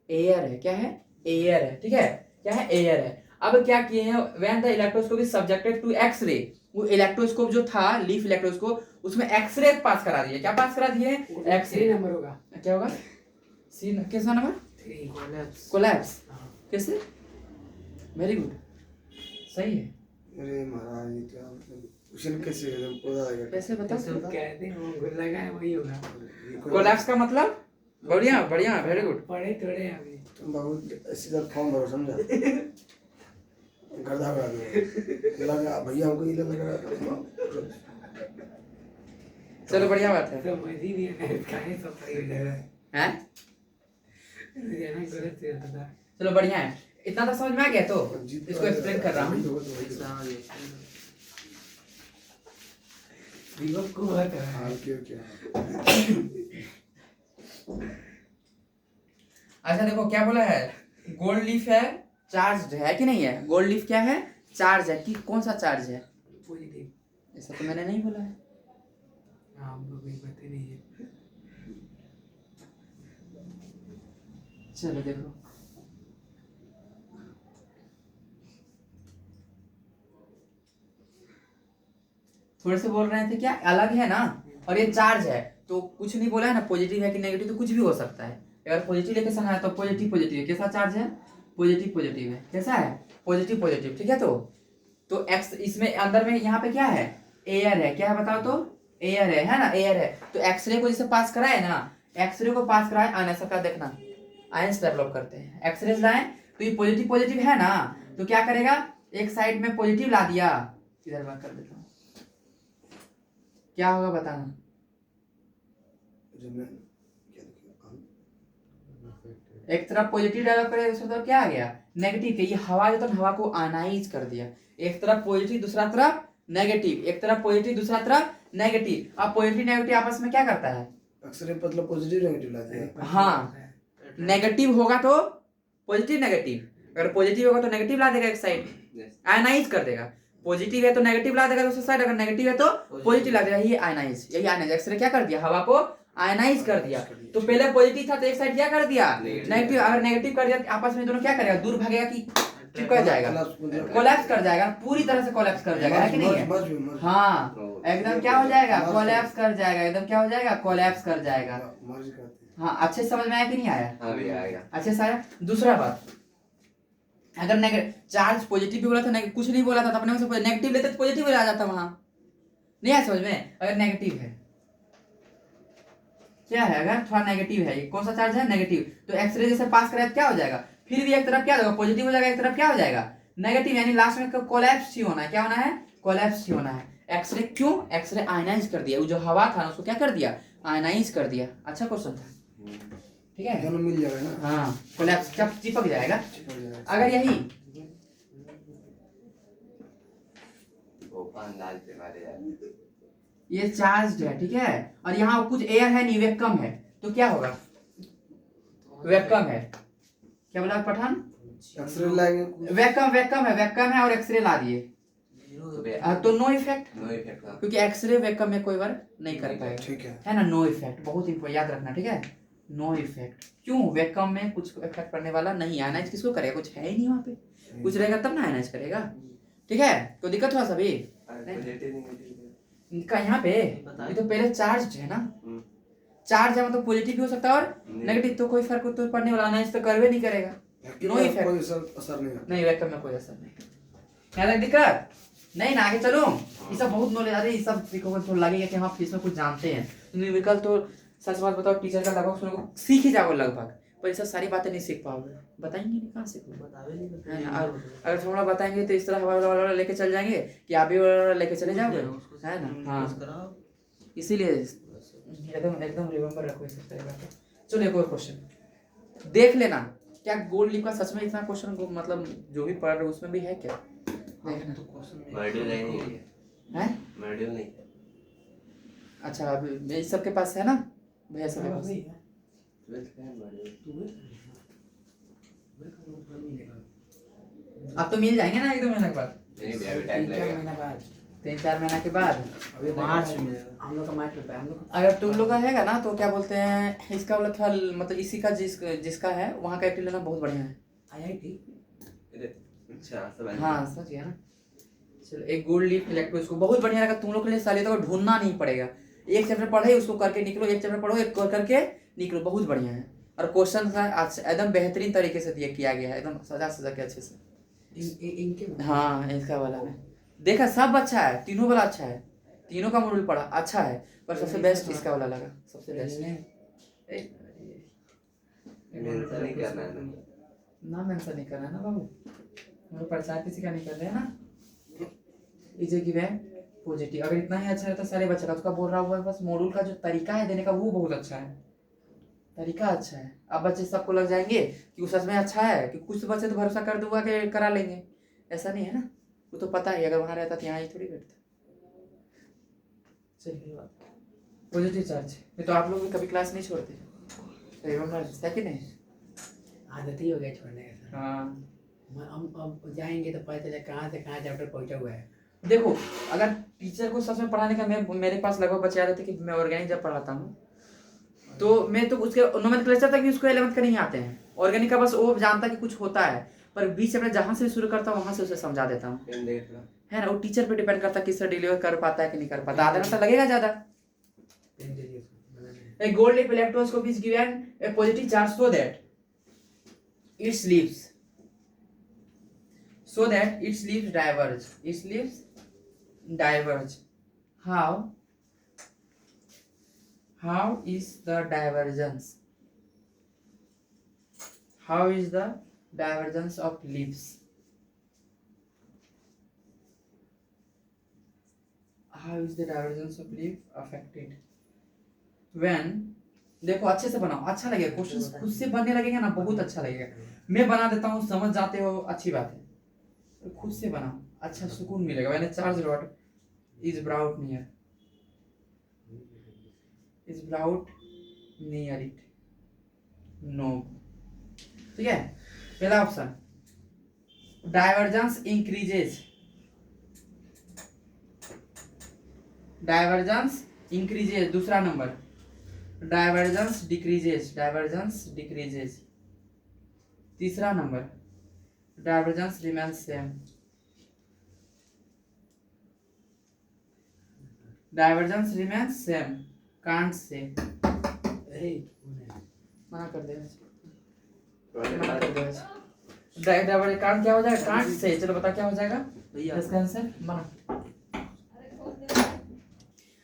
एयर है, क्या है, एयर है, ठीक है, क्या है, एयर है। अब क्या किए हैं, when the electroscope is subjected to X-ray, वो इलेक्ट्रोस्कोप जो था लीफ इलेक्ट्रोस्कोप, उसमें एक्सरे पास करा दिए, क्या पास करा दिए, एक्सरे नंबर होगा, क्या होगा, सी किसका नंबर, 3 कोलैप्स, कैसे, वेरी गुड, सही है। अरे महाराज ये क्या मतलब क्वेश्चन कैसे एकदम पता है कैसे बता, कहते हैं वो लगा है वही होगा। कोलैप्स का मतलब बढ़िया बढ़िया वेरी गुड। पढ़े थोड़े अभी बहुत सीधा फॉर्म भरो समझा गर्दा बना दो लगा भैया हमको ये लग रहा चलो बढ़िया बात है। तो मजी नहीं है काहे सब सही हो जाएगा हैं? रहना गलत है दादा चलो बढ़िया है। इतना तो समझ में आ गया तो इसको एक्सप्लेन कर रहा हूँ। विवक को बात है हां क्या अच्छा देखो क्या बोला है, गोल्ड लीफ है चार्ज है कि नहीं है? गोल्ड लीफ क्या है? चार्ज है। कि कौन सा चार्ज है? पॉजिटिव ऐसा तो मैंने नहीं बोला है। हां हमको कोई पता नहीं है चलो देखो थोड़े से बोल रहे थे क्या अलग है ना, और ये चार्ज है तो कुछ नहीं बोला है ना, पॉजिटिव है कि नेगेटिव तो कुछ भी हो सकता है। अगर पॉजिटिव लेके चलना है तो पॉजिटिव पॉजिटिव है। कैसा चार्ज है? पॉजिटिव पॉजिटिव है। कैसा है? Positive positive. ठीक है तो एक्स इसमें अंदर में यहाँ पे क्या है? एयर है। क्या है बताओ तो? एयर है ना, एयर है। तो एक्सरे को जैसे पास कराए ना, एक्सरे को पास कराए आने सबका देखना आयंस डेवलप करते हैं। एक्सरे लाए तो ये पॉजिटिव पॉजिटिव है ना, तो क्या करेगा? एक साइड में पॉजिटिव ला दिया, इधर बात कर देता हूँ, क्या होगा बताना? एक तरफ पॉजिटिव डेवलप करे दूसरी तरफ क्या आ गया? नेगेटिव। ये हवा जो था हवा को आयनाइज कर दिया। एक तरफ पॉजिटिव दूसरा तरफ नेगेटिव, एक तरफ पॉजिटिव दूसरा तरफ नेगेटिव। अब पॉजिटिव नेगेटिव आपस में क्या करता है? एक्सरे मतलब पॉजिटिव नेगेटिव लाते हैं। हाँ, नेगेटिव होगा तो पॉजिटिव नेगेटिव, अगर पॉजिटिव होगा तो नेगेटिव ला देगा एक साइड, आयनाइज कर देगा। पॉजिटिव है तो नेगेटिव ला देगा दूसरी साइड, अगर नेगेटिव है तो पॉजिटिव ला देगा। ये आयनाइज, यही आयनाइज। एक्सरे क्या कर दिया? हवा को आयनाइज कर दिया। तो पहले पॉजिटिव था तो एक साइड क्या कर दिया? नेगेटिव। अगर नेगेटिव कर दिया तो आपस में दोनों क्या करेगा? दूर भागेगा कि चिपक जाएगा? कोलैप्स कर जाएगा, पूरी तरह से कोलैप्स कर जाएगा, है कि नहीं है? हाँ एकदम क्या हो जाएगा? कोलैप्स कर जाएगा। एकदम क्या हो जाएगा? कोलैप्स कर जाएगा। हाँ अच्छे से समझ में आया कि नहीं आया? अभी आएगा। अच्छे से आया। दूसरा बात, अगर नेगेटिव चार्ज पॉजिटिव भी बोला था, कुछ नहीं बोला था तो अपने में से नेगेटिव लेते तो पॉजिटिव आ जाता वहां। नहीं आया समझ में? अगर नेगेटिव है, क्या है? अगर थोड़ा नेगेटिव है, ये कौन सा चार्ज है? नेगेटिव। तो एक्सरे जैसे पास कराए तो क्या हो जाएगा? फिर भी एक तरफ क्या होगा? पॉजिटिव हो जाएगा, एक तरफ क्या हो जाएगा? नेगेटिव। यानी लास्ट में कोलैप्स ही होना है। क्या होना है? कोलैप्स ही होना है। एक्सरे क्यों? एक्सरे आयनाइज कर दिया। वो जो हवा था ना उसको क्या कर दिया? आयनाइज कर दिया। अच्छा क्वेश्चन था, ठीक है? दोनों मिल जाएगा ना। हाँ कोलैप्स चिपक जाएगा। अगर यही अंदाज पे मारे यार। ये चार्ज है, ठीक है, और यहाँ कुछ एयर है नहीं, वैक्यूम है, तो क्या होगा? वैक्यूम है। क्या बोला पठान? एक्सरे लाएंगे वैक्यूम है और एक्सरे ला दिए तो नो इफेक्ट। No effect. क्योंकि एक्सरे वैक्यूम में कोई वर्क नहीं कर पाएगा, ठीक है ना? नो इफेक्ट, बहुत इंपॉर्टेंट याद रखना, ठीक है? No effect. क्यों? वैक्यूम में कुछ इफेक्ट करने वाला नहीं। आयनाइज किसको करेगा? कुछ है ही नहीं वहाँ पे, कुछ रहेगा तब ना आयनाइज करेगा, ठीक है? तो दिक्कत हुआ सभी इनका यहाँ पे। ये तो पहले चार्ज है ना, चार्ज है मतलब पॉजिटिव भी हो सकता है और नेगेटिव, तो कोई फर्क तो पड़ने वाला नहीं, तो करवे नहीं करेगा। नो इफेक्ट, कोई असर नहीं होता। नहीं वैक्यूम में कोई असर नहीं। यहाँ तक दिक्कत नहीं ना? आगे चलो, ये सब बहुत नॉलेज आ रही है, ये सब सीखोगे तो लगेगा कि हाँ इसमें कुछ जानते हैं। न्यूमेरिकल तो सच बात बताओ टीचर का लगभग सुनो सीख ही जाओगे लगभग, पर ये सब सारी बातें नहीं सीख पाओगे। बताएंगे नहीं, कहाँ सीखोगे? है ना? अगर थोड़ा बताएंगे तो इस तरह वाला लेके चल जाएंगे कि आप भी वाला लेके चले जाओगे, है ना? हाँ इसीलिए एकदम एकदम रिमेम्बर रखो इस तरह का। चलो एक और क्वेश्चन देख लेना, क्या गोल्ड लीफ का सच में इतना क्वेश्चन मतलब जो भी पढ़ रहे हो उसमें भी है क्या? देखना तो मॉड्यूल नहीं है, मॉड्यूल नहीं। अच्छा अभी सबके पास है ना भैया? सबके पास अब तो मिल जाएंगे ना एक दो महीने के बाद, नहीं भी अभी टाइम लगेगा। 3-4 महीना के बाद मार्च में हम लोग का मार्च में हम लोग। अगर तुम लोग का हैगा ना तो क्या बोलते हैं इसका वाला था, मतलब इसी का जिसका है वहाँ का लेना बहुत बढ़िया है। IIT अच्छा सब हाँ समझ गया ना। चलो एक गोल्ड लीफ इलेक्ट्रो इसको बहुत बढ़िया लगा तुम लोग के लिए। साले तो ढूंढना नहीं पड़ेगा, एक चैप्टर पढ़े उसको करके निकलो, एक चैप्टर पढ़ो एक करके निकलो, बहुत बढ़िया है। और क्वेश्चन एकदम बेहतरीन तरीके से दिया किया गया है, एकदम सजा के अच्छे से। इनके हाँ इसका वाला में देखा सब अच्छा है, तीनों वाला अच्छा है, तीनों का मॉड्यूल पढ़ा अच्छा है, पर सबसे बेस्ट इसका वाला लगा, सबसे बेस्ट। मेंशन नहीं करना है ना। ना मेंशन नहीं करना है ना बाबू, हम लोग प्रचार किसी का नहीं कर रहे हैं ना। इज गिवन पॉजिटिव, अगर इतना ही अच्छा रहता सारे बच्चे का, उसका बोल रहा हुआ है बस मॉड्यूल का जो तरीका है देने का वो बहुत अच्छा है, तरीका अच्छा है। अब बच्चे सबको लग जाएंगे कि वो सच में अच्छा है, कि कुछ बच्चे तो भरोसा कर दूंगा कि करा लेंगे, ऐसा नहीं है ना, वो तो पता ही अगर वहाँ रहता तो यहाँ ही थोड़ी बैठता। चलिए पॉजिटिव चार्ज नहीं तो आप लोग भी कभी क्लास नहीं छोड़ते, है कि नहीं? आदत ही हो गया छोड़ने का सर। हाँ हम अब जाएंगे तो पता चले कहाँ से कहाँ चैप्टर पहुँचा हुआ है। देखो, अगर टीचर को सच में पढ़ाने का, मैं मेरे पास लगभग बच्चे आ रहे थे कि मैं ऑर्गेनिक जब पढ़ाता हूँ तो मैं तो उसके नोमेनक्लेचर तक भी उसको 11th का नहीं आते हैं, ऑर्गेनिक का बस वो जानता कि कुछ होता है, पर बीच में जहाँ से शुरू करता हूँ वहाँ से उसे समझा देता हूँ, है ना। वो टीचर पे डिपेंड करता है किससे डिलीवर कर पाता है कि नहीं कर पाता, आधा घंटा लगेगा ज़्यादा। A gold leaf electroscope is given a positive charge so that its leaves diverge. Its leaves diverge. How is the divergence? How is the divergence of leaves? How is the divergence of leaf affected? When, देखो अच्छे से बनाओ, अच्छा लगेगा, question खुद से बनने लगेगा ना बहुत अच्छा लगेगा। मैं बना देता हूँ, समझ जाते हो, अच्छी बात है, खुद से बनाओ, अच्छा सुकून मिलेगा। When a charge rod is brought near it, knob, ठीक है। पहला ऑप्शन डाइवर्जेंस इंक्रीजेज, दूसरा नंबर डाइवर्जेंस डिक्रीजेज, तीसरा number divergence remains same, can't say मना कर दे, डाइवर्जेंस कांट क्या हो जाएगा, कांट से। चलो बता क्या हो जाएगा इसका आंसर, मना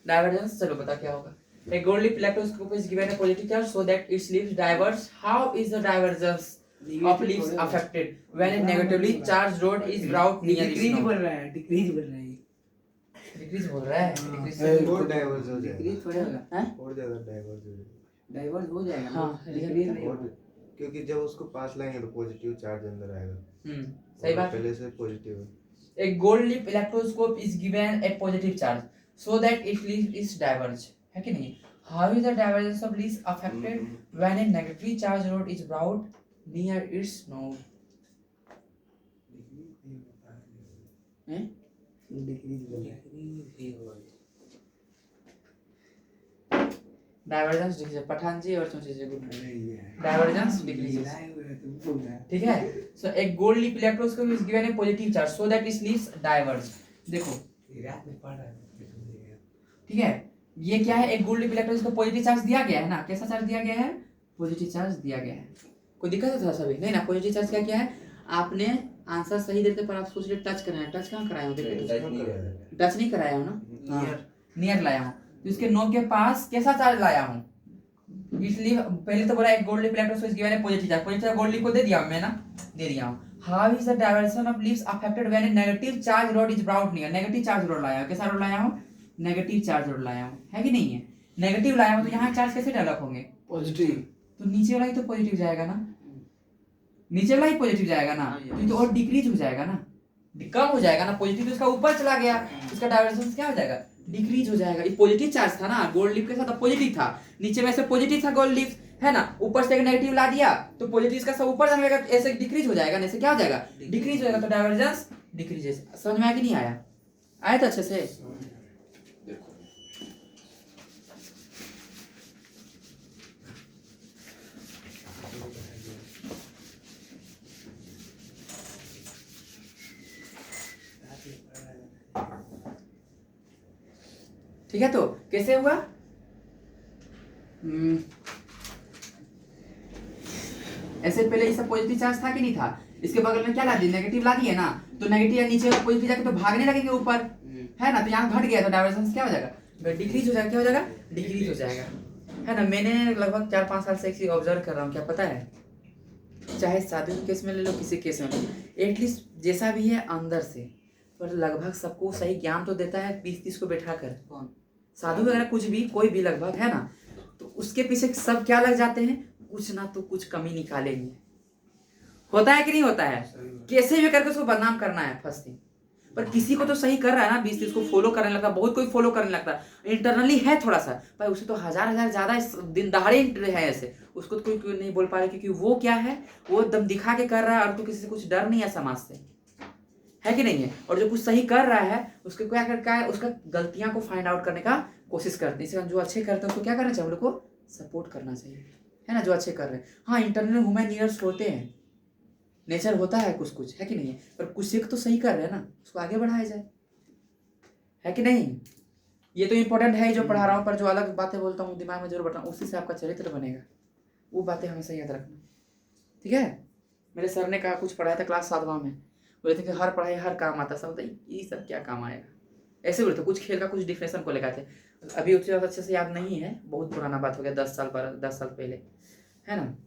डाइवर्जेंस। चलो बता क्या होगा। A gold leaf electroscope is given a positive charge so that its leaves diverge. How is the divergence of leaves affected when a negatively charged rod is brought near its decrease knob? बोल रहा है, decrease बोल रहा है। Decrease बोल रहा है, और डाइवर्ज हो जाएगा, डिक्रीज थोड़ा होगा, हैं? और ज्यादा डाइवर्ज हो जाएगा। डाइवर्ज हो जाएगा ना, हाँ, डिक्रीज नहीं और होगा। क्योंकि जब उसको पास लाएंगे तो पॉजिटिव चार्ज अंदर आएगा, सही और बात। पहले से पॉजिटिव है। A gold leaf electroscope is given a positive charge so that its leaf is diverge, है कि नहीं? How is the divergence of leaves affected when a negatively charged rod is brought near its knob? हैं? Decrease बोल रहा है, decrease ही होगा। Divergence decrease, Pathan जी और चौंची जी good. अरे ये डाइवर्जेंस डिक्रीजेस, लाए हुए हैं, तुम बोल रहा है। ठीक है। सो एक gold leaf electroscope is given A positive charge so that it's leaves diverge. देखो ये रात में पढ़ रहा है, ठीक है, ये क्या है, एक गोल्ड लीफ इलेक्ट्रोस्कोप को पॉजिटिव चार्ज दिया गया है ना, कैसा चार्ज दिया गया है, पॉजिटिव चार्ज दिया गया है। कोई दिक्कत है था सभी नहीं ना? पॉजिटिव चार्ज क्या क्या है, आपने आंसर सही देते पर आप सोच रहे टच कराए, टच कहाँ कराए हो, देखो टच नहीं कराया हो ना, नियर लाया हूँ, तो इसके नोब के पास कैसा चार्ज लाया हूँ, इसलिए पहले तो बोला एक gold leaf electroscope is given A positive charge, positive gold leaf को दे दिया मैं ना, दे दिया हूँ। How is the diversion of leaves affected when A negative charge rod is brought near, negative charge rod लाया हूँ, कैसा रॉड लाया हूँ, नेगेटिव चार्ज रॉड लाया हूँ, है कि नहीं है, नेगेटिव लाया हूँ, तो यहाँ चार्ज कैसे डेवलप होंगे, पॉजिटिव, तो नीचे वाला ही तो पॉजिटिव जाएगा ना, नीचे वाला ही पॉजिटिव जाएगा ना, तो और डिक्रीज हो जाएगा ना, कम हो जाएगा ना, पॉजिटिव तो इसका ऊपर चला गया, इसका डायवर्जेंस क्या हो जाएगा, डिक्रीज हो जाएगा। ये पॉजिटिव चार्ज था ना, गोल्ड लीफ के साथ पॉजिटिव था, नीचे में से पॉजिटिव था गोल्ड लीफ, है ना, ऊपर से एक नेगेटिव ला दिया तो पॉजिटिव का सब ऊपर जाने लगेगा, ऐसे डिक्रीज हो जाएगा, ऐसे क्या हो जाएगा, डिक्रीज हो जाएगा, तो डायवर्जेंस डिक्रीजेस। समझ में आया कि नहीं आया? आया तो अच्छे से। ठीक है, तो कैसे हुआ, ऐसे पहले ये सब पॉजिटिव चार्ज था कि नहीं था, इसके बगल में क्या ला दिए, नेगेटिव ला दिए ना, तो नेगेटिव नीचे वाला पॉजिटिव जाके तो भागने लगेंगे ऊपर, है ना, तो यहाँ घट गया तो डायवर्जेंस क्या हो जाएगा, डिक्रीज हो जाएगा, क्या हो जाएगा, डिक्रीज हो जाएगा। है ना। मैंने लगभग 4-5 साल से एक चीज ऑब्जर्व कर रहा हूँ, क्या पता है, चाहे शादी के केस में ले लो, किसी केस में ले लो, एटलीस्ट जैसा भी है अंदर से, पर लगभग सबको सही ज्ञान तो देता है 20-30 को बैठा कर। कौन? साधु वगैरह कुछ भी, कोई भी लगभग, है ना। तो उसके पीछे सब क्या लग जाते हैं, कुछ ना तो कुछ कमी निकालेंगे। होता है कि नहीं होता है, कैसे भी करके उसको बदनाम करना है फर्स्ट थिंग। पर किसी को तो सही कर रहा है ना, 20-30 को फॉलो करने लगता, बहुत कोई फॉलो करने लगता है, इंटरनली है थोड़ा सा, पर उसे तो हजार ज्यादा दिन दहाड़े है ऐसे, उसको तो कोई नहीं बोल पा रहा, क्योंकि वो क्या है, वो दम दिखा के कर रहा है, और तो किसी से कुछ डर नहीं है समाज से, है कि नहीं है। और जो कुछ सही कर रहा है उसको क्या करता है, उसका गलतियां को फाइंड आउट करने का कोशिश करते हैं। इसलिए जो अच्छे करते हैं उसको क्या करना चाहिए, हम लोग को सपोर्ट करना चाहिए, है ना, जो अच्छे कर रहे हैं। हाँ, इंटरनल ह्यूमन ईयर्स होते हैं, नेचर होता है कुछ कुछ, है कि नहीं है, पर कुछ सीख तो सही कर रहे हैं ना, उसको आगे बढ़ाया जाए, है कि नहीं। ये तो इंपॉर्टेंट है जो पढ़ा रहा हूँ, पर जो अलग बातें बोलता हूँ दिमाग में जरूर बैठा, उसी से आपका चरित्र बनेगा, वो बातें हमेशा याद रखना, ठीक है। मेरे सर ने कहा, कुछ पढ़ाया था क्लास 7वां में, बोले थे कि हर पढ़ाई हर काम आता, सब बताइए ये सब क्या काम आएगा, ऐसे बोलते। कुछ खेल का कुछ डिफिनेशन को लेकर थे, अभी उसे अच्छे से याद नहीं है, बहुत पुराना बात हो गया, 10 साल पहले, है ना,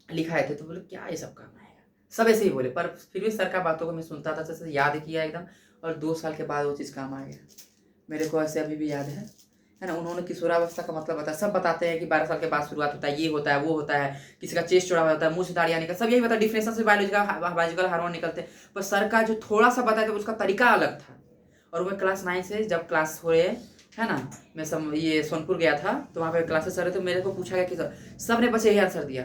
लिखाए थे। तो बोले क्या ये सब काम आएगा, सब ऐसे ही बोले, पर फिर भी सर का बातों को मैं सुनता था, अच्छे से याद किया एकदम, और 2 साल के बाद वो चीज़ काम आ गया मेरे को, ऐसे अभी भी याद है ना। उन्होंने किशोरावस्था का मतलब बताया, सब बताते हैं कि 12 साल के बाद शुरुआत होता है, ये होता है, वो होता है, किसी का चेस्ट चौड़ा होता है, मुंह से दाढ़ियाँ निकल, सब यही बता, डिफरेंस से बायोलॉजिकल हार्मोन निकलते हैं। पर सर का जो थोड़ा सा बताया था उसका तरीका अलग था। और वो क्लास 9 से जब क्लास हो रहे, है ना, मैं ये सोनपुर गया था, तो वहाँ पे क्लासेस चल रहे, तो मेरे को पूछा गया कि सब ने बच्चे यही आंसर दिया,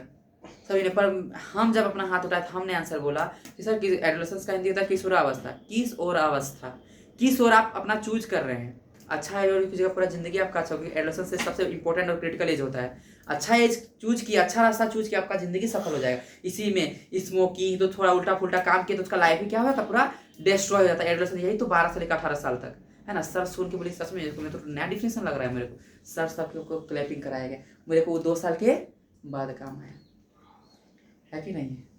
सभी ने, पर हम जब अपना हाथ उठाया, हमने आंसर बोला कि सर एडोलेसेंस का हिंदी होता है किशोरावस्था, किस और अवस्था, किस और आप अपना चूज कर रहे हैं, अच्छा है और किसी जगह पूरा जिंदगी आपका अच्छा होगी। एडोलेसेंस से सबसे इंपॉर्टेंट और क्रिटिकल एज होता है, अच्छा एज चूज किया, अच्छा रास्ता चूज किया, आपका जिंदगी सफल हो जाएगा। इसी में स्मोकिंग तो थोड़ा उल्टा फुल्टा काम किया तो उसका लाइफ ही क्या होता, पूरा डिस्ट्रॉय हो जाता है। एडोलेसेंस यही तो 12 से लेकर 18 साल तक, है ना। सर सुन के बोली सच में तुम्हें तो नया डिफिनेशन लग रहा है मेरे को, सर सबको क्लैपिंग कराया गया, मेरे को वो 2 साल के बाद काम आया, है कि नहीं है।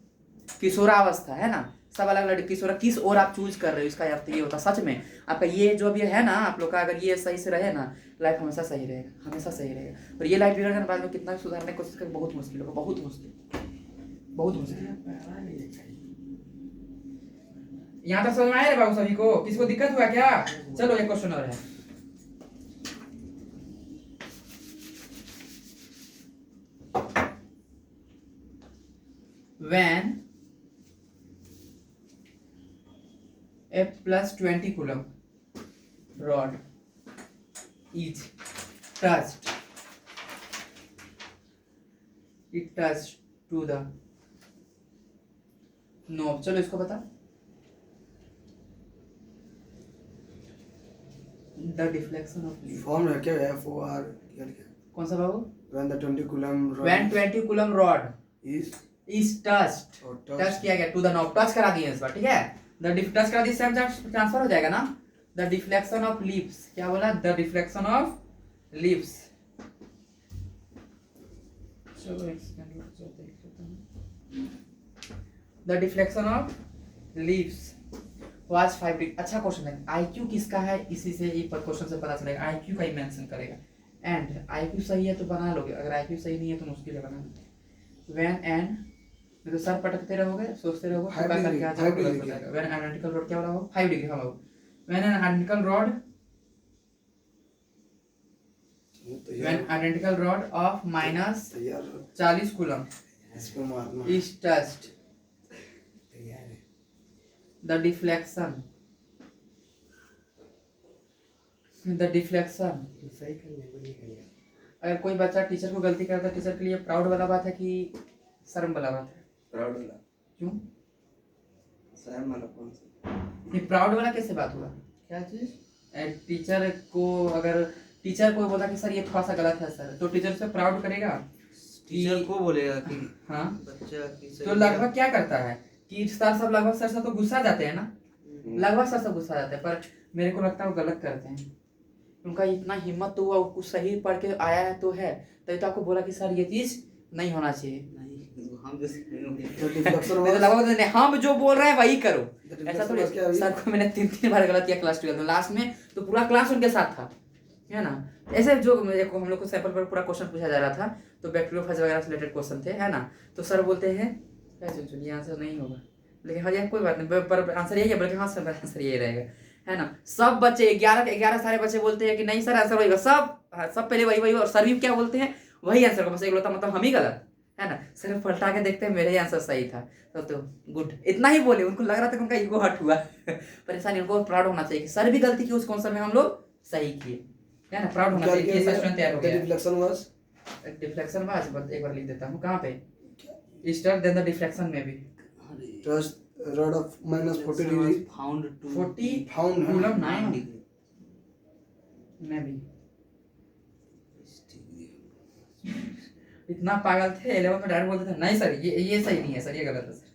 किशोरावस्था, है ना, सब अलग अलग किशोरा, किस और आप चूज कर रहे हो, इसका अर्थ ये होता सच में आपका ये जो भी है ना, आप लोग का अगर ये सही से रहे ना, लाइफ हमेशा सही रहेगा, हमेशा सही रहेगा। और ये लाइफ बिगड़ जाने बाद में कितना सुधारने की कोशिश करें, बहुत मुश्किल होगा, बहुत मुश्किल, बहुत मुश्किल। यहाँ तक समझ में आया रे बाबू सभी को, किसी को दिक्कत हुआ क्या? चलो एक क्वेश्चन और है, when a plus 20 coulomb rod is touched, it touched to the knob, चलो इसको बता, the deflection of leaf, form है क्या, FOR क्या लिखा है? कौन सा बाबू? When the 20 coulomb rod when 20 coulomb rod is touched, or touch किया गया, टू द नॉब, टच करा दिए इस बार, ठीक है। द टच करा दिए, सेम ट्रांसफर हो जाएगा ना। द डिफ्लेक्शन ऑफ लीव्स, क्या बोला, द डिफ्लेक्शन ऑफ लीव्स, चलो the deflection of leaves was 5 degree. अच्छा क्वेश्चन है, आईक्यू किसका है, इसी से ये क्वेश्चन से पता चलेगा, आईक्यू का ही मेंशन करेगा। एंड आईक्यू सही है तो बना लोगे, अगर आईक्यू सही नहीं है तो मुश्किल है बनाना। when and नहीं तो सर पटकते रहोगे, सोचते रहोगे, तो क्या करके आ जाएगा। when identical rod क्या बोला हो, 5 डिग्री, हाँ बाबू। when an identical rod, when identical rod of minus 40 coulomb इसको मारना is touched, the deflection सही करने को नहीं करेगा। अगर कोई बच्चा टीचर को गलती करता है, टीचर के लिए प्राउड वाला बात है कि शर्म वाला बात है? प्राउड वाला क्यों? शर्म वाला कौन सा? ये प्राउड वाला कैसे बात हुआ? क्या चीज? टीचर को, अगर टीचर को बोला कि सर ये थोड़ा सा गलत है सर, तो टीचर से प्राउड करेगा? टीचर को बोलेगा कि हाँ, बच्चा की सही तो लगभग क्या करता है कि सर सब लगभग सर सब तो गुस्सा जाते हैं ना, लगभग सर सब गुस्सा जाते हैं, पर मेरे को लगता है वो गलत करते हैं। उनका इतना हिम्मत तो हुआ, कुछ सही पढ़ के आया है तो है, तभी तो आपको बोला कि सर ये चीज नहीं होना चाहिए। नहीं, हम जैसे लगभग हम जो बोल रहे हैं वही करो, ऐसा थोड़ी। क्या सर को मैंने 3 बार गलत किया क्लास 12 में, लास्ट में तो पूरा क्लास उनके साथ था, है ना। ऐसे जो हम लोग को सैंपल पर पूरा क्वेश्चन पूछा जा रहा था, तो बैक्टीरियोफेज वगैरह से रिलेटेड क्वेश्चन थे, है ना। तो सर बोलते हैं ये आंसर नहीं होगा, लेकिन हाँ यार कोई बात नहीं, पर आंसर यही है, बल्कि हाँ सर आंसर यही रहेगा, है ना। सब बच्चे 11 सारे बच्चे बोलते हैं कि नहीं सर आंसर वही होगा, सब पहले वही, और सर भी क्या बोलते हैं वही आंसर होगा, बस एक मतलब हम ही गलत, है ना। सर पलटा के देखते हैं मेरे ही आंसर सही था, तो गुड, इतना ही बोले। उनको लग रहा था कि उनका ईगो हर्ट हुआ परेशानी, उनको प्राउड होना चाहिए कि सर भी गलती की उस कॉन्सर में हम लोग सही किए, है ना। प्राउड होना चाहिए कि स्टूडेंट तैयार हो गया। डिफ्लेक्शन वाज एक बार लिख देता हूँ, कहाँ पे स्टार्ट देन द डिफ्लेक्शन में भी Just rod of minus 40 degree found to 40 found coulomb 9 degree में भी। इतना पागल थे 11 में, डायरेक्ट बोलते थे नहीं सर ये सही नहीं है सर, ये गलत है सर।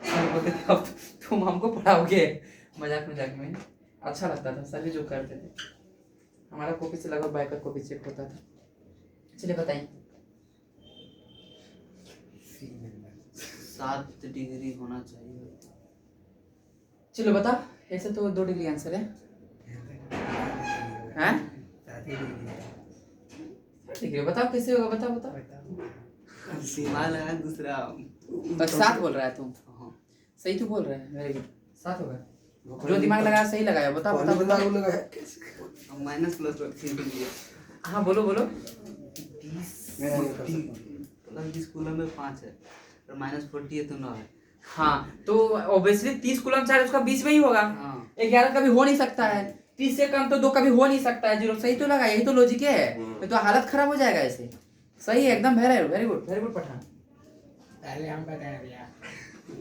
सर बोलते थे अब तुम हमको पढ़ाओगे, मजाक में अच्छा लगता था। सर भी जो करते थे, हमारा कॉपी से लगभग बाइकर कॉपी चेक होता था। चलिए बताइए। 7 डिग्री होना चाहिए। चलो बता, ऐसे तो 2 डिग्री आंसर है, हैं? डिग्री बताओ कैसे होगा, बताओ। सीमा लगा दूसरा। बस 7 बोल रहा है तुम, सही तो बोल रहा है, वेरी गुड, 7 होगा। जो दिमाग लगाया सही लगाया, बताओ। माइनस प्लस रखिए। हाँ बोलो 20 कूलम में 5 है और माइनस 40 है तो 9 है। हाँ तो ऑब्वियसली 30 कूलम चार्ज उसका 20 में ही होगा। हाँ 11 कभी हो नहीं सकता है, 30 से कम तो 2 कभी हो नहीं सकता है, 0 सही तो लगा, यही तो लॉजिक है। ये तो हालत खराब हो जाएगा ऐसे। सही है एकदम, वेरी गुड पठान। पहले हम बताया भैया।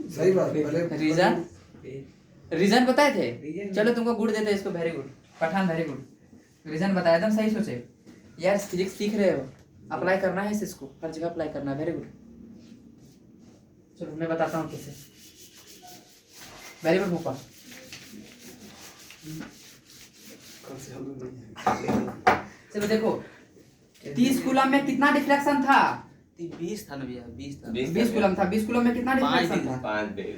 सही बात है। पहले रीजन बताए थे, चलो तुमको गुड देते इसको, very good Pathan, very good. Reason बताया एकदम सही सोचे यार, फिजिक्स सीख रहे हो, अप्लाई करना है इसको, हर जगह अप्लाई करना है, वेरी गुड। चलो मैं बताता हूँ कैसे, वेरी गुड मुपा। चलो देखो 30 कूलम में कितना डिफ्लेक्शन था? 20 था ना भैया, 20 था। 20 कूलम था, 20 कूलम में कितना डिफ्लेक्शन था?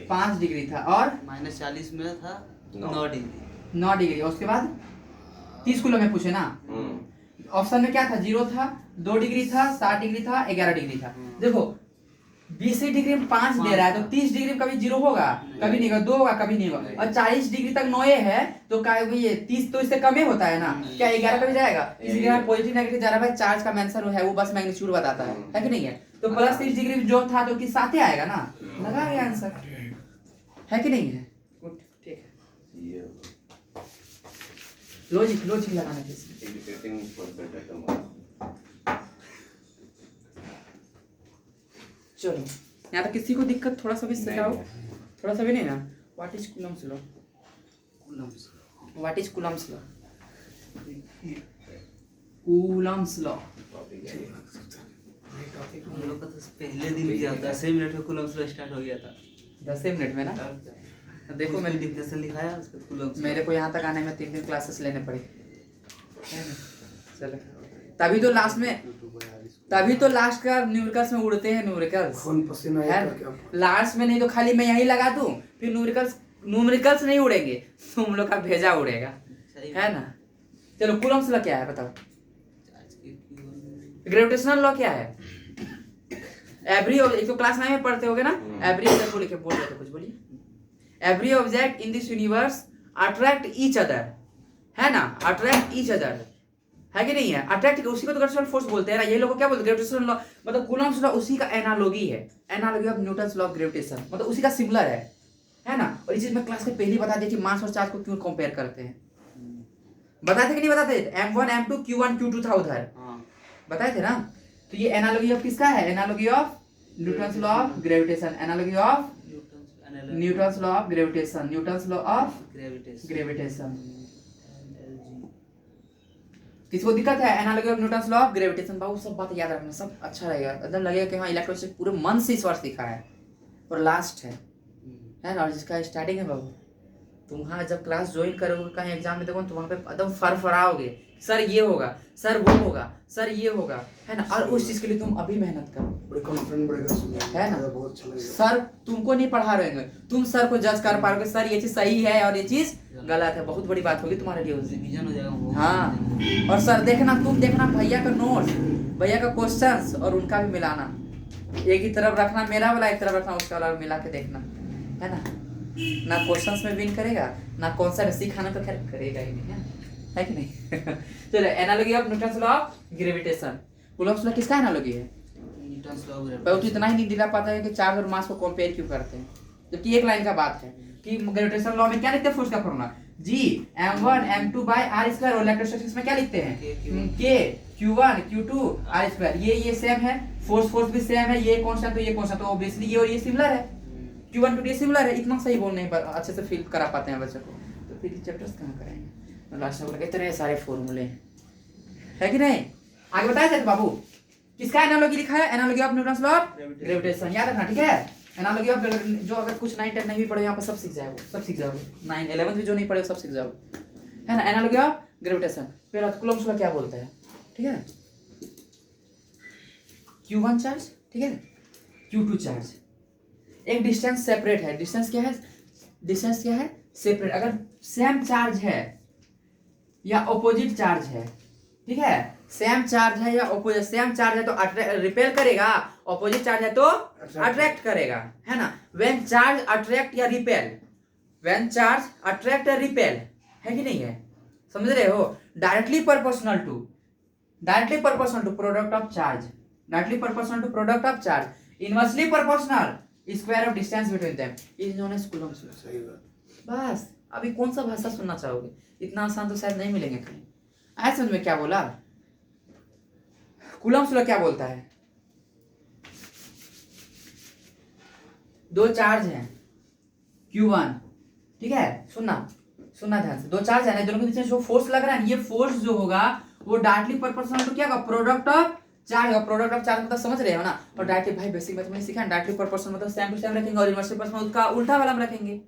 5 डिग्री था। और माइनस 40 में था 9 डिग्री। 9 डिग्री। और उसके बाद 30 कूलम में पूछे ना, ऑप्शन में क्या था? 0 था, 2 डिग्री था, 7 डिग्री था, 11 डिग्री था। देखो 20 डिग्री में 5 दे रहा है, तो 30 डिग्री में कभी 0 होगा, कभी नहीं होगा, 2 होगा, कभी नहीं होगा। और 40 डिग्री तक 9 है, तो क्या ये 30 तो इससे कम ही होता है ना, क्या 11 कभी जाएगा? इसलिए पॉजिटिव नेगेटिव जा रहा है, चार्ज का आंसर है वो बस मैग्नीट्यूड बताता है कि नहीं है? तो प्लस 30 डिग्री जो था तो किस साथ ही आएगा ना, लगा गया आंसर, है कि नहीं है? गुड, ठीक है। लॉजिक लगाना चाहिए। चलो यहाँ तक किसी को दिक्कत थोड़ा सा भी सिखाओ, थोड़ा सा भी नहीं ना। What is Coulomb's law? What is Coulomb's law? Coulomb's law हम लोग का तो पहले दिन दिया 10 मिनट में कूलम्स लॉ स्टार्ट हो गया था। 10 मिनट में ना। देखो मैंने डिफिनेशन लिखाया उसका कूलम्स। मेरे को यहाँ तक आने में 3 क्लासेस लेने पड़े। चलो तभी तो लास्ट का न्यूमेरिकल्स में उड़ते हैं न्यूमेरिकल्स, खून पसीना लास्ट में नहीं तो खाली मैं यही लगा दूं, फिर न्यूमेरिकल्स नहीं उड़ेंगे, तुम लोग का भेजा उड़ेगा, है ना। चलो कूलम्स लॉ क्या है बताओ? ग्रेविटेशनल लॉ क्या है? एवरी एक तो क्लास 9 में पढ़ते होगे ना, एवरी ऑब्जेक्ट को लिखे बोल रहे थे, कुछ बोलिए। Every object in this universe attract each other, है ना, अट्रैक्ट ईच अदर, है कि नहीं है? अट्रैक्ट उसी को तो ग्रेविटेशनल फोर्स बोलते हैं ना, ये लोग को क्या बोलते हैं? ग्रेविटेशनल लॉ, मतलब कूलम्स लॉ उसी का एनालॉजी है, analogy of Newton's law of gravitation, मतलब उसी का सिमिलर है ना। और इस चीज में क्लास में पहले बता दिया कि मास और चार्ज को क्यों कंपेयर करते हैं, बताए थे कि नहीं बताते? M1 M2 Q1 Q2 था उधर, बताए थे ना। तो ये एनालॉजी ऑफ किसका है? Analogy of Newton's law of gravitation, analogy of Newton's law of gravitation, Newton's law of gravitation. किसी को दिक्कत है? Analogy of Newton's law of gravitation. बाबू सब बात याद रखना, सब अच्छा रहेगा, एकदम लगेगा कि हाँ इलेक्ट्रोस्टैटिक्स पूरे मन से इस बार सीखा है। और लास्ट है ना, और जिसका स्टार्टिंग है बाबू, तुम वहाँ जब क्लास ज्वाइन करोगे, कहीं एग्जाम में देखो तो वहाँ पे एकदम फरफराओगे, सर ये होगा, सर वो होगा, सर ये होगा, है ना। और उस चीज के लिए तुम अभी मेहनत करो, बड़े कॉन्फिडेंट बढ़ेगा, है ना। बहुत अच्छा लगेगा। सर तुमको नहीं पढ़ा रहे, तुम सर को जज कर पाओगे, सर ये चीज सही है और ये चीज गलत है, बहुत बड़ी बात होगी तुम्हारे लिए उस दिन। रिवीजन हो जाएगा वो। हाँ, और सर देखना, तुम देखना भैया का नोट्स, भैया का क्वेश्चंस और उनका भी मिलाना, एक ही तरफ रखना मेरा वाला, एक तरफ रखना उसका वाला, मिला के देखना, है ना। ना क्वेश्चंस में विन करेगा, ना कॉन्सेप्ट सिखाना तो खैर करेगा ही नहीं, है कि नहीं। चलो, analogy of Newton's law of gravitation. Coulomb's law किसका एनालॉजी है? न्यूटन्स लॉ ऑफ पर ग्रेविटेशन। तो इतना ही नहीं दिला पाता है कि चार्ज और मास को कंपेयर क्यों करते हैं, जबकि एक लाइन का बात है कि ग्रेविटेशन लॉ में क्या लिखते हैं, फोर्स का formula G m1 m2 by r square, और इलेक्ट्रोस्टैटिक्स में क्या लिखते हैं K q1 q2 r square. ये सेम है, फोर्स भी सेम है, ये कांस्टेंट तो ये कांस्टेंट, तो ऑब्वियसली ये और ये सिमिलर है, q1 to ये सिमिलर है। इतना सही बोलने पर अच्छे से फील करा पाते हैं बच्चों को, तो फिर चैप्टर्स कहां कराएंगे। लास्ट में बोला इतने सारे फॉर्मूले है कि नहीं। आगे बताया जाए बाबू, किसका एनालॉजी लिखा है? Analogy of Newton's law of gravitation, याद रखना, ठीक है। एनालॉजी ऑफ जो अगर कुछ 9 10 नहीं भी पढ़े यहाँ पर सब सीख जाओगे, सब सीख जाओगे। 9 11 भी जो नहीं पढ़े सब सीख जाओगे, है ना। Analogy of gravitation. फिर कूलम्ब्स लॉ क्या बोलता है, ठीक है। Q1 चार्ज, ठीक है, Q2 चार्ज, एक डिस्टेंस सेपरेट है। डिस्टेंस क्या है? डिस्टेंस क्या है? सेपरेट। अगर सेम चार्ज है या ऑपोजिट चार्ज है, ठीक है, सेम चार्ज है या ऑपोजिट, सेम चार्ज है तो रिपेल करेगा, ऑपोजिट चार्ज है तो अट्रैक्ट करेगा, है ना। व्हेन चार्ज अट्रैक्ट या रिपेल, व्हेन चार्ज अट्रैक्ट या रिपेल, है कि नहीं है, समझ रहे हो। Directly proportional to product of charge, directly proportional to product of charge, inversely proportional square of distance between them is known as Coulomb's law. सही बात। बस अभी कौन सा भाषा सुनना चाहोगे, इतना आसान तो शायद नहीं मिलेंगे कहीं। आया समझ में क्या बोला? कूलम्ब्स लॉ क्या बोलता है? दो चार्ज हैं Q1, ठीक है, सुनना ध्यान से। दो चार्ज है ना, दोनों के बीच में जो फोर्स लग रहा है, ये फोर्स जो होगा वो डायरेक्टली प्रोपोर्शनल टू क्या होगा, प्रोडक्ट ऑफ चार्ज होगा। प्रोडक्ट ऑफ चार्ज मतलब समझ रहे हो ना। और डायरेक्टली भाई बेसिक मैथमेटिक्स सीखा, डायरेक्टली प्रोपोर्शनल मतलब सेम टू सेम रखेंगे, और इनवर्सली प्रोपोर्शनल उसका उल्टा वाला में रखेंगे।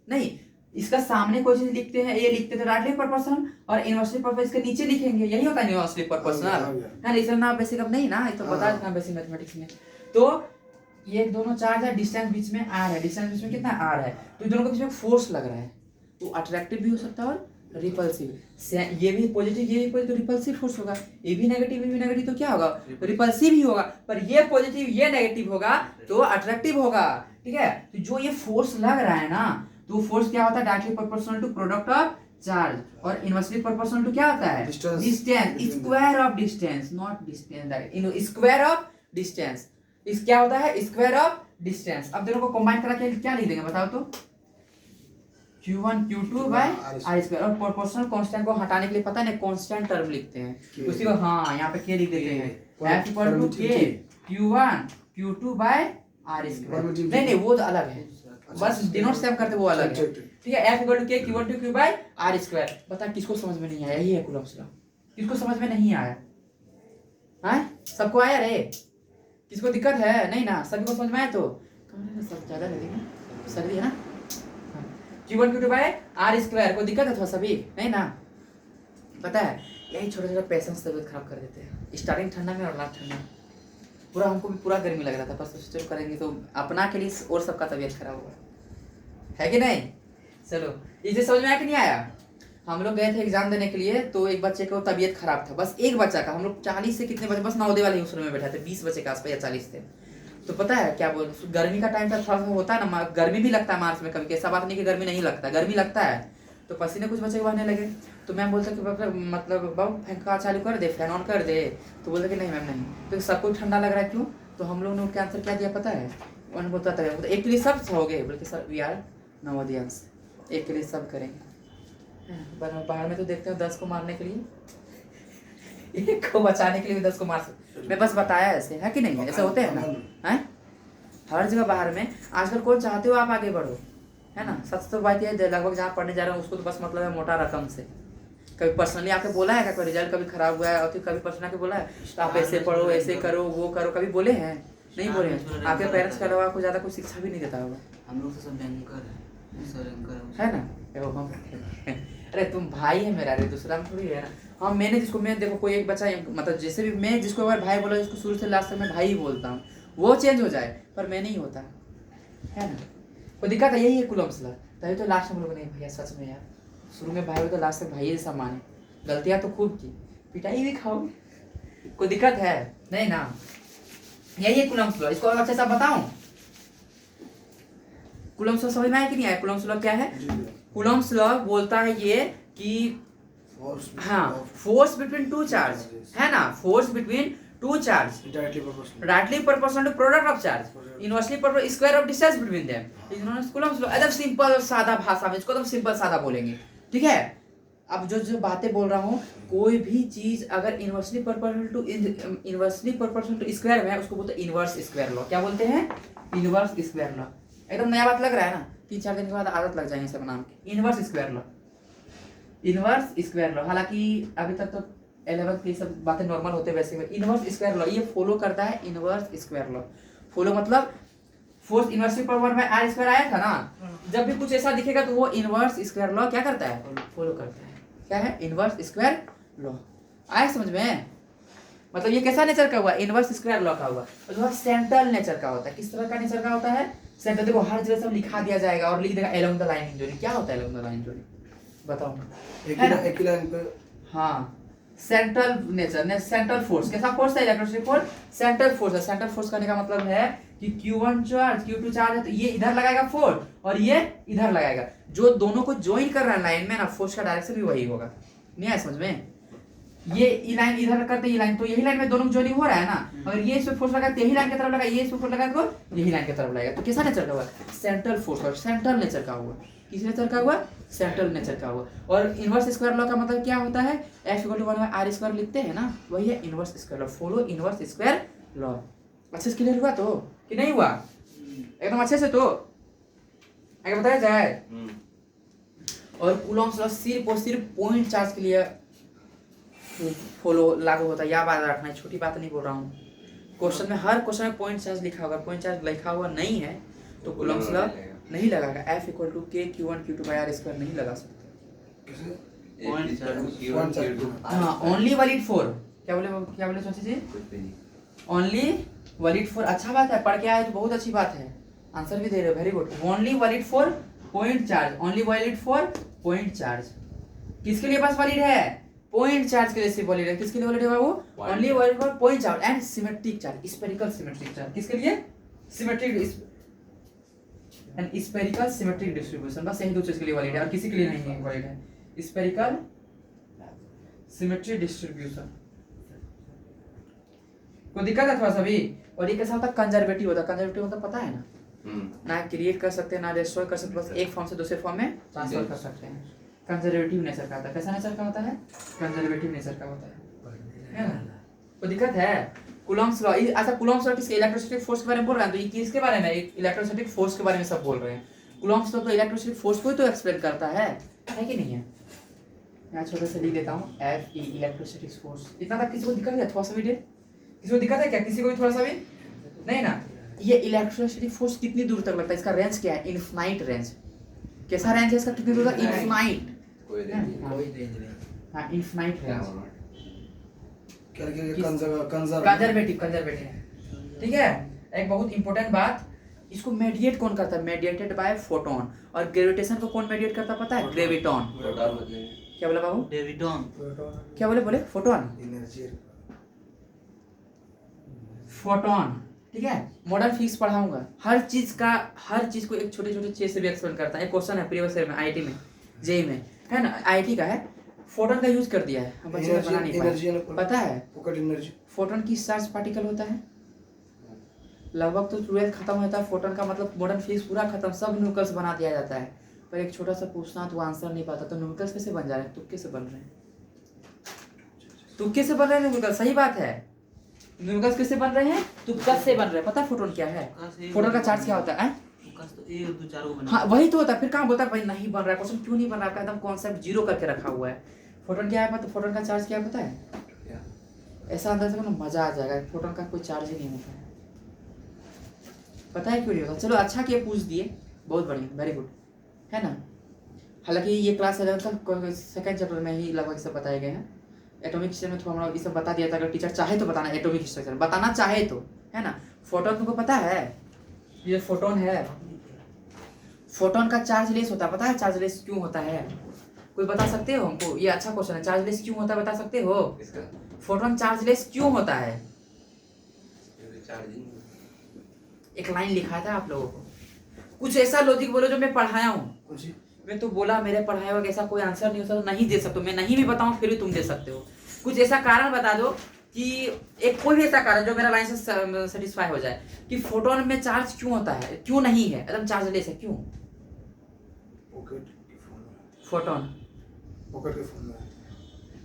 नहीं, इसका सामने कोई चीज लिखते हैं, ये लिखते थे डायरेक्टली प्रोपोर्शनल, और इनवर्सली प्रोपोर्शनल इसके नीचे लिखेंगे, यही होता है इनवर्सली प्रोपोर्शनल, है ना। इसका नाम बेसिक अब नहीं ना, ये तो बता देना बेसिक मैथमेटिक्स में। तो ये दोनों चार्ज है, डिस्टेंस बीच में r है, डिस्टेंस बीच में कितना r है, तो इन दोनों के बीच में फोर्स लग रहा है, तो अट्रैक्टिव भी हो सकता है और रिपल्सिव। ये भी पॉजिटिव ये भी पॉजिटिव, तो रिपल्सिव फोर्स होगा। ये भी नेगेटिव तो क्या होगा, रिपल्सिव ही होगा। पर ये पॉजिटिव ये नेगेटिव होगा तो अट्रैक्टिव होगा, ठीक है। तो जो ये फोर्स लग रहा है ना, तो फोर्स क्या होता है, directly proportional to product of charge, और इनवर्सली प्रोपोर्शनल टू क्या होता है, distance, square of distance, not distance, square of distance. इस क्या होता है, स्क्वायर ऑफ डिस्टेंस। अब दोनों को कंबाइन करा के क्या लिख देंगे बताओ तो, Q1 Q2 by r square. और प्रोपोर्शनल कांस्टेंट को हटाने के लिए पता है ना, कांस्टेंट टर्म लिखते हैं उसी को, हाँ यहाँ पे k लिख देते हैं, F equal to k Q1 Q2 by r square. नहीं वो तो अलग है, बस डिनोट सेम करते वो अलग है, ठीक है। F equal to k Q1 to Q by r square. बता किसको समझ में नहीं आया, यही है कूलम्ब्स लॉ। किसको समझ में नहीं आया, हाँ सबको आया रे, किसको दिक्कत है? नहीं ना, सभी को समझ में आया। तो कमरे में सब ज्यादा लगेगा, सर्दी है ना। Q1 Q2 by r square, को दिक्कत है थोड़ा सभी? नहीं ना, पता है यही छोटा छोटा पेशेंस तबियत खराब कर देते हैं। स्टार्टिंग ठंडा में और लास्ट ठंडा में, पूरा हमको भी पूरा गर्मी लग रहा था, पर सोच करेंगे तो अपना के लिए और सबका तबियत खराब होगा, है कि नहीं। चलो इसे समझ में आया कि नहीं आया? हम लोग गए थे एग्जाम देने के लिए, तो एक बच्चे को तबीयत खराब था, बस एक बच्चा का। हम लोग 40 से कितने बच्चे, बस नवोदय वाले उस रूम में बैठे थे, 20 बच्चे के आसपास या 40 थे। तो पता है क्या बोल, गर्मी का टाइम था, थोड़ा सा होता है ना, गर्मी भी लगता है मार्च में कभी, ऐसा बात नहीं कि गर्मी नहीं लगता, गर्मी लगता है। तो पसीने कुछ बच्चे को बहने लगे, तो मैम बोलते कि मतलब बाबू फैन का चालू कर दे, फैन ऑन कर दे। तो बोलते कि नहीं मैम नहीं। तो सबको ठंडा लग रहा है, क्यों? तो हम लोग ने उनके आंसर क्या दिया पता है, उन्होंने बोलता था एक के लिए सब हो गए, बोलते सर वी आर नवोदयंस, एक के लिए सब करेंगे। बाहर में तो देखते हो 10 को मारने के लिए, एक को बचाने के लिए 10 को मार सकते। मैं बस बताया ऐसे, है कि नहीं, ऐसे होते हैं ना, हैं हर जगह बाहर में। आजकल कौन चाहते हो आप आगे बढ़ो, है ना। सच तो बात ये लगभग जहाँ पढ़ने जा रहे हैं उसको तो बस मतलब है मोटा रकम से। कभी पर्सनली आके बोला है क्या, कोई रिजल्ट कभी खराब हुआ है, और फिर कभी पर्सनली आके बोला है तो आप ऐसे पढ़ो, ऐसे करो, वो करो, कभी बोले हैं? नहीं बोले हैं। आपके पेरेंट्स के अलावा कोई ज़्यादा कुछ शिक्षा भी नहीं देता होगा। हम लोग तो सब बैंकर है ना। अरे तुम भाई है मेरा, अरे दूसरा में थोड़ी है ना। हाँ मैंने जिसको, मैं देखो कोई एक बच्चा मतलब जैसे भी मैं जिसको अगर भाई बोला, जिसको शुरू से लास्ट तक मैं भाई ही बोलता हूँ, वो चेंज हो जाए पर मैं नहीं होता, है ना। कोई दिक्कत है, यही है कूलम्ब्स लॉ। तभी तो लास्ट में लोग नहीं भैया सच में यार शुरू में भाई हो तो लास्ट तक भाई जैसा माने। गलतियां तो खूब की, पिटाई भी खाओगे, कोई दिक्कत है नहीं ना। यही है कूलम्ब्स लॉ। इसको और अच्छे से बताऊं, कूलम्ब्स लॉ समझ में आया कि नहीं आया? कूलम्ब्स लॉ क्या है? कूलम्ब्स लॉ बोलता है ये कि हाँ, फोर्स बिटवीन टू चार्ज है ना, force between two charge directly proportional to product of charge inversely proportional square of distance between them is known as Coulomb's law. एकदम सिंपल सादा भाषा में इसको एकदम सिंपल सादा बोलेंगे, ठीक है। अब जो जो बातें बोल रहा हूँ, कोई भी चीज अगर इनवर्सली प्रोपोर्शनल टू स्क्वायर में है उसको बोलते हैं इनवर्स स्क्वायर लॉ। क्या बोलते हैं? Inverse square law. एकदम नया बात लग रहा है ना, 3-4 दिन के बाद आदत लग जाएंगे सब नाम के। Inverse square law, inverse square law. हालांकि अभी तक तो 11th की सब बातें नॉर्मल होते वैसे में। इनवर्स स्क्वायर लॉ ये फॉलो करता है, इनवर्स स्क्वायर लॉ फॉलो मतलब फोर्स इनवर्सली पावर में आर स्क्वायर आया था ना, जब भी कुछ ऐसा दिखेगा तो वो इनवर्स स्क्वायर लॉ क्या करता है? फॉलो करता है। क्या है? Inverse square law. आया समझ में? मतलब ये कैसा नेचर का हुआ? इनवर्स स्क्वायर लॉ का हुआ। और जो सेंट्रल नेचर का होता है, किस तरह का नेचर का होता है? सेंट्रल। देखो हर जगह सब लिखा दिया जाएगा और लिख देगा अलोंग द लाइन इंजरी। क्या होता है अलोंग द लाइन इंजरी? बताओ। एक ही लाइन पे हाँ, सेंट्रल नेचर ने सेंट्रल फोर्स। कैसा फोर्स है? इलेक्ट्रोस्टैटिक फोर्स सेंट्रल फोर्स है। सेंट्रल फोर्स करने का मतलब है कि Q1 चार्ज Q2 चार्ज है तो ये इधर लगाएगा फोर्स और ये इधर लगाएगा। जो दोनों को ज्वाइन कर रहा है लाइन में ना, फोर्स का डायरेक्शन भी वही होगा। नहीं आया समझ में? ये लाइन इधर करते ये लाइन, तो यही लाइन में दोनों ज्वाइनिंग हो रहा है ना। अगर ये इस पे फोर्स लगा तो यही लाइन की तरफ लगा, ये इस पे फोर्स लगा तो यही लाइन की तरफ लगेगा। तो कैसा नेचर का हुआ? सेंट्रल फोर्स और सेंट्रल नेचर का हुआ। किस नेचर का हुआ? सेंट्रल नेचर का हुआ। और इनवर्स स्क्वायर लॉ का मतलब क्या होता है? F = 1/r² लिखते हैं ना, वही है inverse square law. Follow inverse square law. अच्छे से क्लियर हुआ तो कि नहीं हुआ? एकदम अच्छे से तो आगे बताया जाए। और कूलम्ब्स लॉ सिर्फ और सिर्फ पॉइंट चार्ज के लिए फॉलो लागू होता है। यह बात रखना है, छोटी बात नहीं बोल रहा हूँ। क्वेश्चन में हर क्वेश्चन में पॉइंट चार्ज लिखा होगा। पॉइंट चार्ज लिखा हुआ नहीं है तो कूलम्ब्स लॉ नहीं लगाएगा। F = K Q1 Q2/r² नहीं लगा सकते। हाँ, ओनली वैलिड फॉर क्या बोले Sochi ji? Only valid for. अच्छा बात है, पढ़ के आए तो बहुत अच्छी बात है। आंसर भी दे रहे हो, very good. Only valid for point charge, only valid for point charge. किसके लिए पास वैलिड है? पॉइंट चार्ज के लिए सिर्फ वैलिड है। किसके लिए वैलिड है बाबू? Only valid for point charge and symmetric charge, spherical symmetric charge. किसके लिए? Symmetric and spherical symmetric distribution. बस यही दो चीज के लिए वैलिड है और किसी के लिए नहीं वैलिड है। स्फेरिकल सिमेट्रिक डिस्ट्रीब्यूशन कोई दिक्कत है थोड़ा सा भी। और ये कैसा होता है? कंजर्वेटिव होता है। कंजर्वेटिव मतलब पता है ना, ना क्रिएट कर सकते हैं ना डिस्ट्रॉय कर सकते, बस एक फॉर्म से दूसरे फॉर्म में ट्रांसफर कर सकते हैं। कंजर्वेटिव नेचर का होता है। कैसा नेचर का होता है? कंजर्वेटिव नेचर का होता है ना। कोई दिक्कत है? Coulomb's law. अच्छा, कूलम्ब्स लॉ किसके? इलेक्ट्रोस्टैटिक फोर्स के बारे में बोल रहे हैं, तो ये किसके बारे में? इलेक्ट्रोस्टैटिक फोर्स के बारे में सब बोल रहे हैं। कूलम्ब्स लॉ तो इलेक्ट्रोस्टैटिक फोर्स को ही तो एक्सप्लेन करता है कि नहीं है? यहाँ छोटा सा लिख देता हूँ, Fe इलेक्ट्रोस्टैटिक फोर्स। इतना तक किसी को दिक्कत है? थोड़ा सा भी किसी को दिक्कत है क्या? किसी को भी थोड़ा सा भी नहीं ना? ये इलेक्ट्रोस्टैटिक फोर्स कितनी दूर तक लगता है? इसका रेंज क्या है? Infinite range. कैसा रेंज है इसका? कितनी दूर तक? इनफाइनाइट। कोई रेंज नहीं। हाँ, इनफाइनाइट रेंज। कंजर्वेटिव ठीक है। एक बहुत इंपॉर्टेंट बात, इसको मेडिएट कौन करता है? Mediated bye photon. और ग्रेविटेशन को कौन मेडिएट करता है पता है? ग्रेविटॉन। क्या बोला बाबू? डेविटॉन। क्या बोले? फोटोन। फोटोन, ठीक है। मॉडर्न फिजिक्स पढ़ाऊंगा। हर चीज को एक छोटे छोटे चीज से भी एक्सप्लेन करता है। एक क्वेश्चन है प्रीवियस ईयर में, आईआईटी में, जेईई में है ना, आईआईटी का है। फोटोन का यूज कर दिया है, हम बच्चे बना नहीं पाए। पता है फोटोन किस चार्ज पार्टिकल होता है? लगभग तो 12th खत्म होता है। फोटोन का मतलब मॉडर्न फिजिक्स पूरा खत्म, सब न्यूक्लियस बना दिया जाता है। पर एक छोटा सा पूछना तो आंसर नहीं पाता, तो न्यूक्लियस कैसे बन जा रहे हैं? तुक्के से बन रहे हैं। तुक्के से बन रहे हैं न्यूक्लियस, सही बात है। न्यूक्लियस किससे बन रहे हैं? तुक्के से बन रहे हैं। पता है फोटोन क्या है? फोटोन का चार्ज क्या होता है? हाँ, वही तो होता है। फिर कहाँ बोलता है भाई नहीं बन रहा है? क्वेश्चन क्यों नहीं बन रहा है? एकदम कॉन्सेप्ट जीरो करके रखा हुआ है। फोटोन क्या है? मतलब फोटोन का चार्ज क्या पता है? ऐसा अंदर से मजा आ जाएगा। फोटोन का कोई चार्ज ही नहीं होता है। पता है क्यों नहीं होता? चलो अच्छा किया पूछ दिए, बहुत बढ़िया, वेरी गुड, है ना। हालांकि ये क्लास 11 सेकंड चैप्टर में ही लगभग सब बताए गए हैं। एटॉमिक स्ट्रक्चर में थोड़ा ये सब बता दिया था। अगर टीचर चाहे तो बताना, एटॉमिक स्ट्रक्चर बताना चाहे तो, है ना। फोटोन तुमको पता है? ये फोटोन है। फोटोन का चार्ज लेस होता है। पता है चार्ज लेस क्यों होता है? कोई बता सकते हो हमको? ये अच्छा क्वेश्चन है। चार्जलेस क्यों होता है बता सकते हो? इसका फोटोन चार्जलेस क्यों होता है? चार्जिंग एक लाइन लिखा था आप लोगों को, कुछ ऐसा लॉजिक बोलो जो मैं पढ़ाया हूँ। कुछ मैं तो बोला मेरे पढ़ाए हुआ ऐसा कोई आंसर नहीं हो सकता, नहीं दे सकते। मैं नहीं भी बताऊं फिर भी तुम दे सकते हो। कुछ ऐसा कारण बता दो कि एक कोई भी ऐसा कारण जो मेरा लाइन से सेटिस्फाई हो जाए कि फोटोन में चार्ज क्यों होता है, क्यों नहीं है, एकदम चार्जलेस है, क्यों? पॉकेट के फोन में, फोटोन, पॉकेट के फोन में।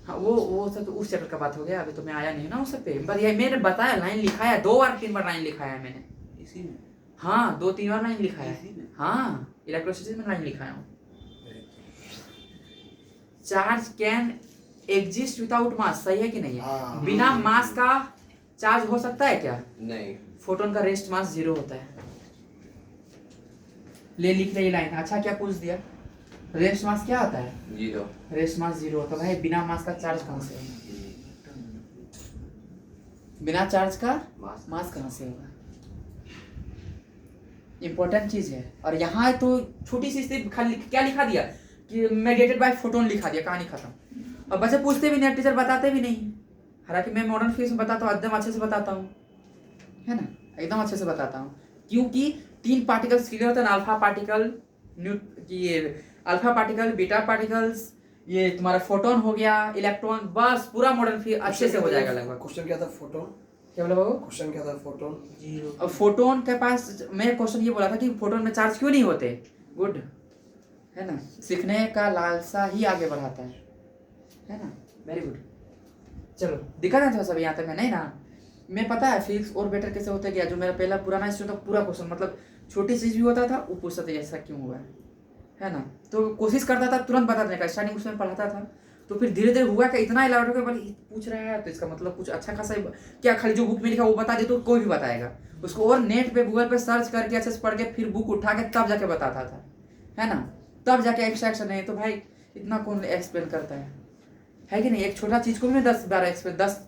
हाँ वो सब तो उस चैप्टर का बात हो गया। अभी तो मैं आया नहीं ना उस सब पे, पर ये मैंने बताया, लाइन लिखा है 2 बार 3 बार लाइन लिखा है मैंने। इसी में हाँ 2-3 बार लाइन लिखा है। इसी में हाँ इलेक्ट्रोसिटी में लाइन लिखा है। चार्ज कैन एग्जिस्ट विदाउट मास, सही है कि नहीं है? हाँ। बिना मास का चार्ज हो सकता है क्या? नहीं। फोटोन का रेस्ट मास 0 होता है। ले लिख ले ये लाइन। अच्छा क्या पूछ दिया? रेस्ट मास क्या होता है? 0। रेस्ट मास 0 होता है। भाई बिना मास का चार्ज कहाँ से? बिना चार्ज का मास मास कहाँ से होगा? इंपॉर्टेंट चीज है। और यहाँ तो छोटी सी स्थिति खाली क्या लिखा दिया कि मेडिएटेड बाय फोटोन लिखा दिया, कहानी खत्म। और बच्चे पूछते भी नहीं, टीचर बताते भी नहीं। हालांकि मैं मॉडर्न फिजिक्स में बताता हूँ, एकदम अच्छे से बताता हूँ, है ना, एकदम अच्छे से बताता हूँ। क्योंकि 3 पार्टिकल्स क्लियर होते हैं, अल्फा पार्टिकल, ये अल्फा पार्टिकल, बीटा पार्टिकल्स, ये तुम्हारा फोटोन हो गया, इलेक्ट्रॉन, बस पूरा मॉडर्न फिजिक्स अच्छे से हो जाएगा लगभग। क्वेश्चन क्या था? फोटोन। क्या बोला बाबू? क्वेश्चन क्या था? फोटोन 0। अब फोटोन के पास मैं क्वेश्चन ये बोला था कि फोटोन में चार्ज क्यों नहीं होते। गुड, है ना, सीखने का लालसा ही आगे बढ़ाता है ना, वेरी गुड। चलो दिखा था थोड़ा सा यहाँ तक है नहीं ना? मैं पता है फिजिक्स और बेटर कैसे होता गया। जो मेरा पहला पुराना स्टूडेंट था, पूरा क्वेश्चन मतलब छोटी चीज भी होता था वो पूछता था ऐसा क्यों हुआ है ना, तो कोशिश करता था तुरंत बता देने का। स्टार्टिंग उसमें पढ़ाता था, तो फिर धीरे धीरे हुआ कि इतना इलावट हो गया, पूछ रहा है तो इसका मतलब कुछ अच्छा खासा क्या, खाली जो बुक में लिखा वो बता दे तो कोई भी बताएगा उसको। और नेट पे गूगल पे सर्च करके अच्छे से पढ़ के फिर बुक उठा के तब जाके बताता था, है ना, तब जाके एक्स्ट्रा नहीं तो भाई इतना कौन एक्सप्लेन करता है कि नहीं? एक छोटा चीज को भी मैं 10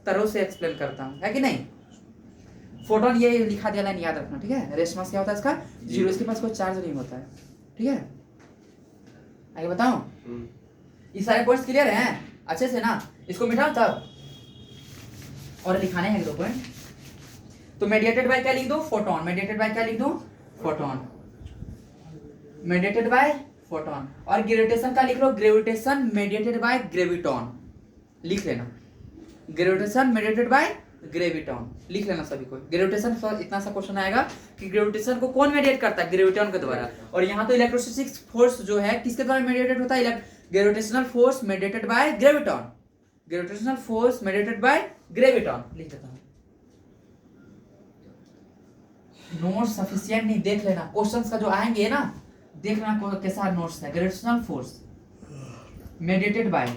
तरह से एक्सप्लेन करता हूँ, है कि नहीं? फोटोन ये लिखा दिया लाइन याद रखना, ठीक है? रेस्ट मास क्या होता है इसका? 0। इसके पास कोई चार्ज नहीं होता है, ठीक है? आगे बताऊं? ये सारे पॉइंट्स क्लियर हैं अच्छे से ना? इसको मिटाओ तब और लिखाने हैं 2 पॉइंट। तो मेडिएटेड बाय क्या लिख दो? फोटोन। मेडिएटेड बाय क्या लिख दो? फोटोन। Mediated bye photon. और ग्रेविटेशन का लिख लो, ग्रेविटेशन मेडिएटेड बाय ग्रेविटॉन, लिख लेना। ग्रेविटेशन मेडिएटेड बाय ग्रेविटॉन लिख लेना सभी को। ग्रेविटेशन इतना सा क्वेश्चन आएगा कि ग्रेविटेशन को कौन मेडिएट करता है? ग्रेविटॉन के द्वारा। और यहाँ तो इलेक्ट्रोस्टैटिक फोर्स जो है किसके द्वारा मेडिएटेड होता है? Gravitational force mediated bye graviton. Gravitational force mediated bye graviton लिख देता हूँ। नोट्स सफिशिएंट नहीं, देख लेना क्वेश्चंस का जो आएंगे ना, देख लेना कैसा नोट्स है। Gravitational force mediated bye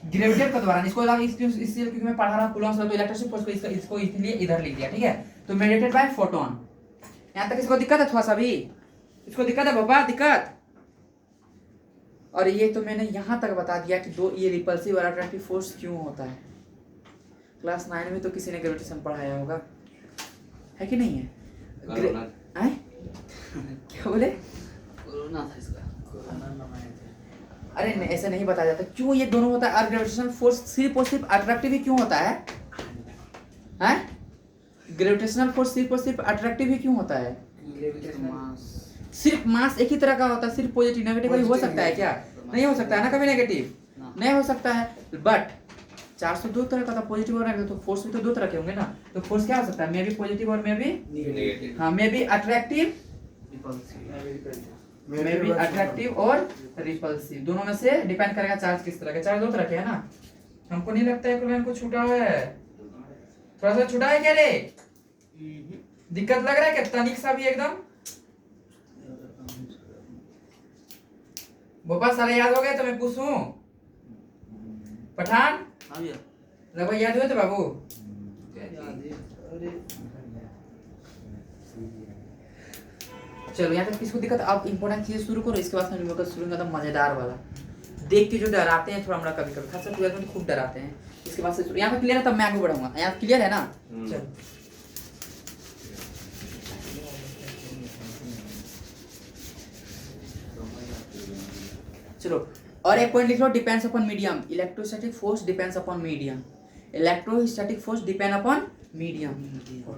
gravitate के द्वारा। इसको इसलिए क्योंकि मैं पढ़ा रहा हूँ कूलॉम्स लॉ, तो इलेक्ट्रिक फोर्स को इसको इसलिए इधर लिख दिया, ठीक है? तो मेडिएटेड बाय फोटोन। यहाँ तक इसको दिक्कत है थोड़ा सा भी? इसको दिक्कत है पापा? दिक्कत? और ये तो मैंने यहाँ तक बता दिया कि ये रिपल्सिव और अट्रैक्टिव फोर्स क्यों होता है। क्लास 9 में तो किसी ने ग्रेविटेशन पढ़ाया होगा, है कि नहीं है? क्या बोले? कोरोना था इसका। अरे नहीं, ऐसे नहीं बताया जाता क्यों ये दोनों होता है। और ग्रेविटेशनल फोर्स सिर्फ और सिर्फ अट्रैक्टिव ही क्यों होता है? हैं? ग्रेविटेशनल फोर्स सिर्फ और सिर्फ अट्रैक्टिव ही क्यों होता है? सिर्फ मास एक ही तरह का होता है, सिर्फ पॉजिटिव नेगेटिव हो सकता है क्या? नहीं हो सकता है ना कभी नेगेटिव, नहीं हो सकता है। बट चार्ज तो 2 तरह का था, पॉजिटिव और नेगेटिव, तो फोर्स भी तो 2 तरह के होंगे ना। तो फोर्स क्या हो सकता है? मे बी पॉजिटिव और मे बी नेगेटिव। हाँ, may be attractive, may be attractive और रिपल्सिव, दोनों में से डिपेंड करेगा चार्ज किस तरह का। चार्ज 2 तरह के है ना। हमको नहीं लगता है कि को छूटा हुआ है, थोड़ा सा छूटा है क्या रे? दिक्कत लग रहा है क्या? तनिक सा भी एकदम भोपाल सारे याद हो गए तो मैं पूछूं? पठान हाँ भैया लगभग याद हुए थे बाबू? चलो यहाँ तक किसको दिक्कत? आप इंपॉर्टेंट चीज शुरू करो, इसके बाद मैं शुरू एकदम मजेदार वाला। देख के जो डराते हैं थोड़ा हमरा कभी कभी, खासकर ट्वेल्थ में खूब डराते हैं। इसके बाद से यहाँ पे क्लियर है, तब मैं आगे बढ़ूंगा। यहाँ क्लियर है ना? चलो चलो और एक पॉइंट लिख लो, depends upon medium. Electrostatic force depends upon medium. Electrostatic force depend upon medium,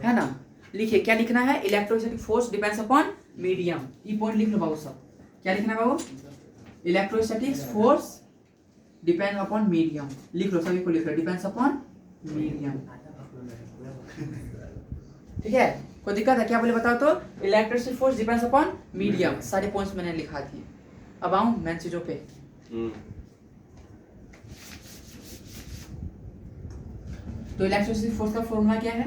है ना। लिखिए क्या लिखना है, electrostatic force depends upon medium. ये पॉइंट लिख लो बाबू सब। क्या लिखना है बाबू, electrostatic force depend upon medium. लिख लो सभी को, लिख लो डिपेंड्स अपॉन मीडियम। ठीक है, कोई दिक्कत है क्या बोले बताओ तो। Electrostatic force depends upon medium, सारे पॉइंट्स मैंने लिखा दिए। अब आऊं मेन चीजों पे। तो इलेक्ट्रोस्टैटिक फोर्स का फॉर्मूला क्या है,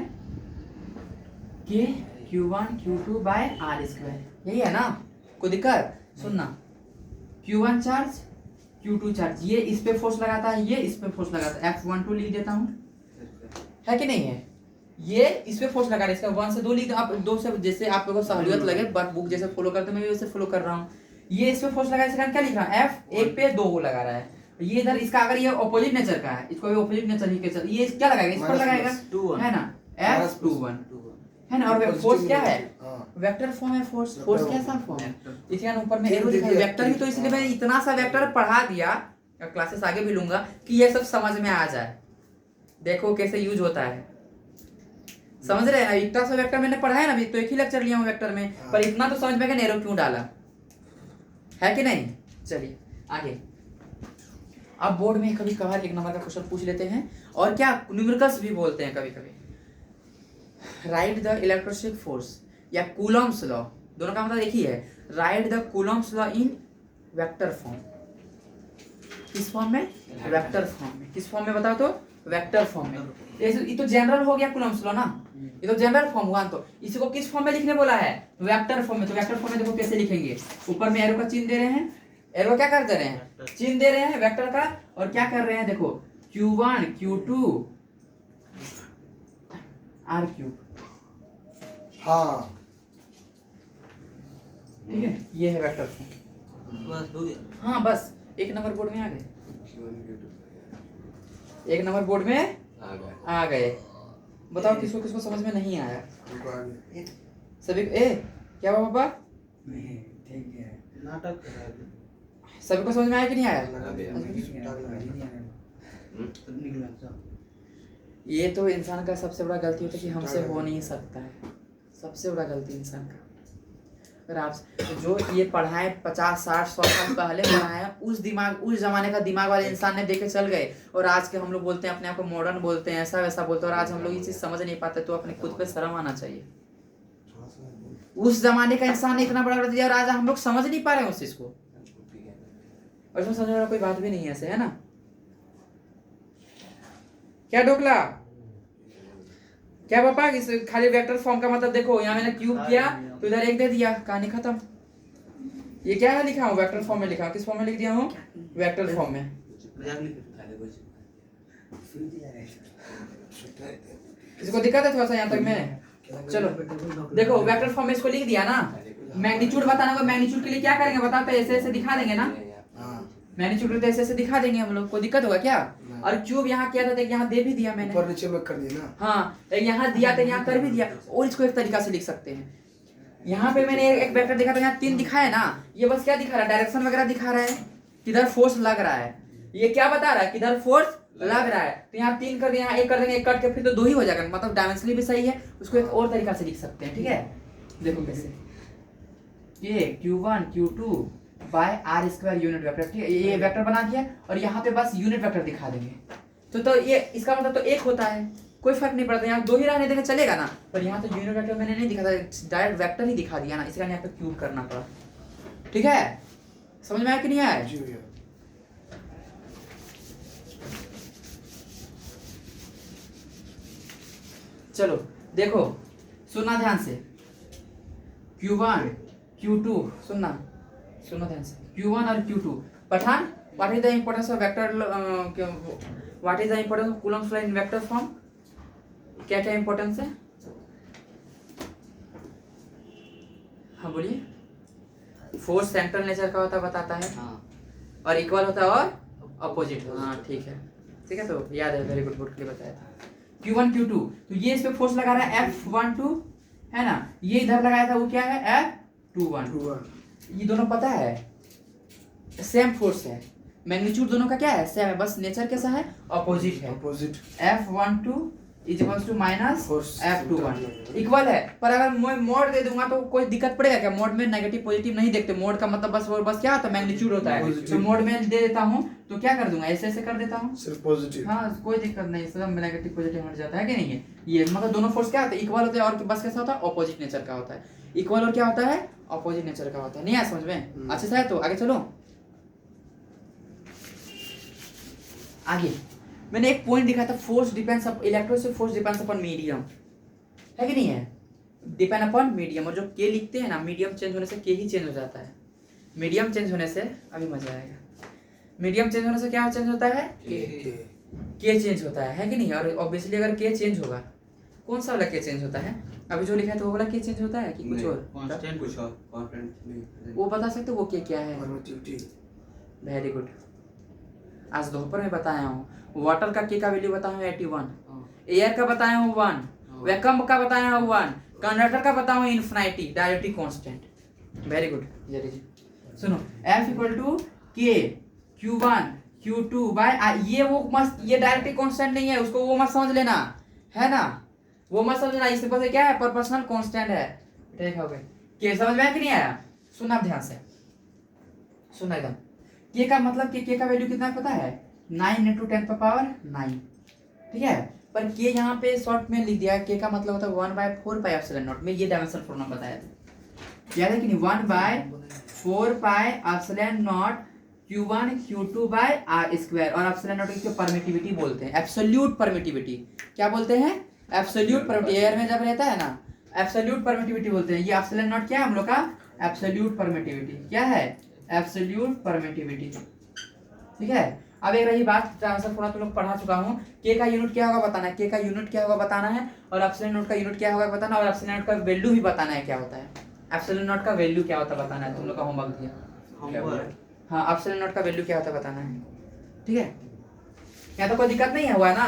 के Q1 Q2 by R square, यही है ना। कोई दिक्कत, सुनना, Q1 चार्ज Q2 चार्ज, ये इस पे फोर्स लगाता है, ये इस पे फोर्स लगाता है। F12 लिख देता हूँ, है कि नहीं है। ये इस पे फोर्स लगा रहा है, इसका 1 से 2 लिख, आप 2 से जैसे आप लोगों को सहूलियत लगे, बट बुक जैसे फॉलो करते मैं भी वैसे फॉलो कर रहा हूँ। ये इस पे फोर्स लगा, इसका क्या लिख रहा है, F1 पे 2 को लगा रहा है। ये इधर इसका अगर ये ऑपोजिट नेचर का है, इसको भी ऑपोजिट नेचर ही के चल, ये क्या लगाएगा, इस पर लगाएगा, है ना, F21, है ना। और फोर्स क्या है, वेक्टर फॉर्म है फोर्स। फोर्स कैसा फॉर्म है, इसके ऊपर में एरो दिखा है, वेक्टर ही, तो इसलिए मैंने इतना सा वेक्टर पढ़ा दिया, क्लासेस आगे भी लूंगा कि ये सब समझ में आ जाए। देखो कैसे यूज होता है, समझ रहे हैं। इतना सा वेक्टर मैंने पढ़ा है ना, अभी तो एक ही लेक्चर लिया हूँ वेक्टर में, पर इतना तो समझ में कि एरो क्यों डाला, है कि नहीं। चलिए आगे। अब बोर्ड में कभी कभार 1 नंबर का क्वेश्चन पूछ लेते हैं, और क्या न्यूमेरिकल्स भी बोलते हैं कभी कभी। राइट द इलेक्ट्रोस्टैटिक फोर्स या कूलम्स लॉ, दोनों का मतलब एक ही है। Right the Coulomb's law in vector form. किस फॉर्म में, वेक्टर फॉर्म में। किस फॉर्म में बताओ तो, वेक्टर फॉर्म में। ये तो जनरल हो गया कूलम्स लॉ ना, ये तो जनरल फॉर्म हुआ। तो इसी को किस फॉर्म में लिखने बोला है, वेक्टर फॉर्म में। तो वेक्टर फॉर्म में देखो कैसे लिखेंगे, ऊपर में एरो का चिन्ह दे रहे हैं, एरो क्या कर दे रहे हैं, चिन्ह दे रहे हैं वेक्टर का, और क्या कर रहे हैं देखो, Q1 Q2 R3। हाँ ठीक है, ये है वेक्टर फॉर्म। बस हो गया। हाँ बस 1 नंबर बोर्ड में आ गए, 1 नंबर बोर्ड में आ गए। बताओ किसको किसको समझ में नहीं आया, सभी ए क्या हुआ पापा, ठीक है, नाटक कर रहा है। सभी को समझ में आया कि नहीं आया। ये तो इंसान का सबसे बड़ा गलती होता है कि हमसे हो नहीं सकता है, सबसे बड़ा गलती इंसान का। अगर आप जो ये पढ़ाए 50 60 100 साल पहले पढ़ाए, उस दिमाग, उस जमाने का दिमाग वाले इंसान ने देखे चल गए, और आज के हम लोग बोलते हैं अपने आप को मॉडर्न बोलते हैं, ऐसा वैसा बोलते हैं, और आज हम लोग ये चीज समझ नहीं पाते। तो अपने खुद पे शर्म आना चाहिए। उस जमाने का इंसान ने इतना बड़ा बड़ा दिया, और आज हम लोग समझ नहीं पा रहे हैं उस चीज को, और इसमें समझने वाला कोई बात भी नहीं है, ऐसे है ना। क्या ढोकला, क्या पापा, इस खाली वेक्टर फॉर्म का मतलब देखो, यहाँ मैंने क्यूब किया तो इधर 1 दे दिया, कहानी खत्म। ये क्या है लिखा हूँ, वेक्टर फॉर्म में लिखा हूँ। किस फॉर्म में लिख दिया हूँ, वेक्टर फॉर्म में। मजाक नहीं करता। किसी को दिक्कत है थोड़ा सा यहाँ तक में, चलो देखो वेक्टर फॉर्म में इसको लिख दिया ना। मैग्नीट्यूड बताना होगा, मैग्नीट्यूड के लिए क्या करेंगे बताते, ऐसे ऐसे दिखा देंगे ना, मैग्नीट्यूड तो ऐसे ऐसे दिखा देंगे हम लोग, को दिक्कत होगा क्या। और क्यूब यहाँ किया था, देख यहाँ दे भी दिया मैंने, ऊपर नीचे में कर दिया ना। हाँ यहाँ दिया था, यहाँ कर भी दिया। और इसको एक तरीका से लिख सकते हैं, यहाँ पे मैंने एक वेक्टर दिखा था, यहाँ 3 दिखा है ना, ये बस क्या दिखा रहा है, डायरेक्शन वगैरह दिखा रहा है, किधर फोर्स लग रहा है, ये क्या बता रहा है, किधर फोर्स लग रहा है। तो यहाँ 3 कर दिया, यहाँ 1 कर देंगे, 1 कट के फिर तो 2 ही हो जाएगा, मतलब डायमेंशनली भी सही है। उसको एक और तरीका से लिख सकते हैं, ठीक है। देखो कैसे, ये Q1 Q2 by R square unit vector, ठीक है। ये वेक्टर बना दिया, और यहाँ पे बस यूनिट वेक्टर दिखा देंगे। तो ये इसका मतलब तो 1 होता है, कोई फर्क नहीं पड़ता। यहाँ 2 ही रहने देंगे चलेगा ना, पर यहाँ तो यूनिट वेक्टर मैंने नहीं दिखा था, डायरेक्ट वेक्टर ही दिखा दिया ना, इसलिए यहाँ पे क्यूब करना पड़ा। ठीक है, समझ में आया कि नहीं आया। जी भैया। चलो देखो, सुनना ध्यान से, Q1 Q2, सुनना ध्यान से, Q1 और Q2। Pathan, what is the importance of vector, what is the importance of Coulomb's law in vector form. क्या क्या इंपॉर्टेंस है, हाँ बोलिए। फोर्स सेंट्रल नेचर का होता बताता है, और इक्वल होता है और अपोजिट। हाँ ठीक है, ठीक है, तो याद है, वेरी गुड, बोर्ड के लिए बताया था। Q1 Q2, तो ये इस पे फोर्स लगा रहा है F12, है ना। ये इधर लगाया था, वो क्या है F21। ये दोनों पता है, सेम फोर्स है, मैग्नीट्यूड दोनों का क्या है, सेम है, बस नेचर कैसा है, अपोजिट है। Opposite F12 is equal to minus Force F21 equal है। पर अगर मैं मोड दे दूंगा तो कोई दिक्कत पड़ेगा क्या? मोड में नेगेटिव पॉजिटिव नहीं देखते, मोड का मतलब बस क्या होता है, मैग्नीट्यूड होता है। Positive. तो मोड में दे देता हूँ तो क्या कर दूंगा, ऐसे कर देता हूँ। सिर्फ पॉजिटिव। हाँ कोई दिक्कत नहीं, सब नेगेटिव पॉजिटिव हट जाता है कि नहीं है। ये मतलब दोनों फोर्स क्या होता है, इक्वल होते हैं, और बस कैसा होता है, ऑपोजिट नेचर का होता है। इक्वल और क्या होता है, ऑपोजिट नेचर का होता है। नहीं आया समझ में? अच्छे से है तो आगे चलो। आगे मैंने एक पॉइंट दिखाया था, force depends electrostatic force depends upon medium, है कि नहीं है, डिपेंड अपॉन मीडियम। और जो के लिखते हैं ना, मीडियम चेंज होने से के ही चेंज हो जाता है। मीडियम चेंज होने से अभी मजा आएगा, मीडियम चेंज होने से क्या चेंज होता है, के चेंज होता है कि नहीं। और ऑब्वियसली अगर के चेंज होगा, कौन सा वाला के चेंज होता है, अभी जो लिखा है तो वो वाला के चेंज होता है कि कुछ और, कांस्टेंट कुछ और कांस्टेंट नहीं। वो बता सकते हो वो के क्या है? परमिटिविटी। वेरी गुड, आज दोपहर में बताया हूँ। वाटर का के का वैल्यू बताया हूँ 81, एयर का बताया हूँ 1, वैक्यूम का बताया हूँ 1, कंडक्टर का बताया हूँ infinity, directly constant. Very good जरी जी। सुनो F इक्वल टू के Q1 Q2 बाय ये वो मस्त, ये डायरेक्टली कांस्टेंट नहीं है, उसको वो मत समझ लेना, है ना, वो मत समझना। इससे पता क्या है, प्रोपोर्शनल कांस्टेंट है। ठीक हो गए, के समझ में आया कि नहीं आया? सुना ध्यान से, सुना एकदम। के का मतलब के का वैल्यू कितना पता है, 9 × 10⁻9, ठीक है। पर के यहाँ पे शॉर्ट में लिख दिया, के का मतलब होता है 1/4πε0 में, ये डायमेंशनल फॉर्मूला बताया था, याद है कि नहीं, 1/4πε0 Q1 Q2/r²। और एप्सिलॉन की परमिटिविटी बोलते हैं, एब्सोल्यूट परमिटिविटी। क्या बोलते हैं, एब्सोल्यूट परमिटिविटी। एयर में जब रहता है ना, एब्सोल्यूट परमिटिविटी बोलते हैं। ये एप्सिलॉन नॉट क्या है हम लोग का, एब्सोल्यूट परमिटिविटी। क्या है, एब्सोल्यूट परमिटिविटी, ठीक है। अब एक रही बात, ट्रांसफर थोड़ा तुम लोग पढ़ा चुका हूँ। के का यूनिट क्या होगा बताना है, के का यूनिट क्या होगा बताना है, और एप्सिलॉन नॉट का यूनिट क्या होगा बताना, और एप्सिलॉन नॉट का वैल्यू भी बताना है क्या होता है, एप्सिलॉन नॉट का वैल्यू क्या होता है बताना है। तुम लोग का होमवर्क दिया, हाँ एप्सिलॉन नॉट का वैल्यू क्या होता है बताना है, ठीक है। यहाँ तो कोई दिक्कत नहीं है, हुआ ना।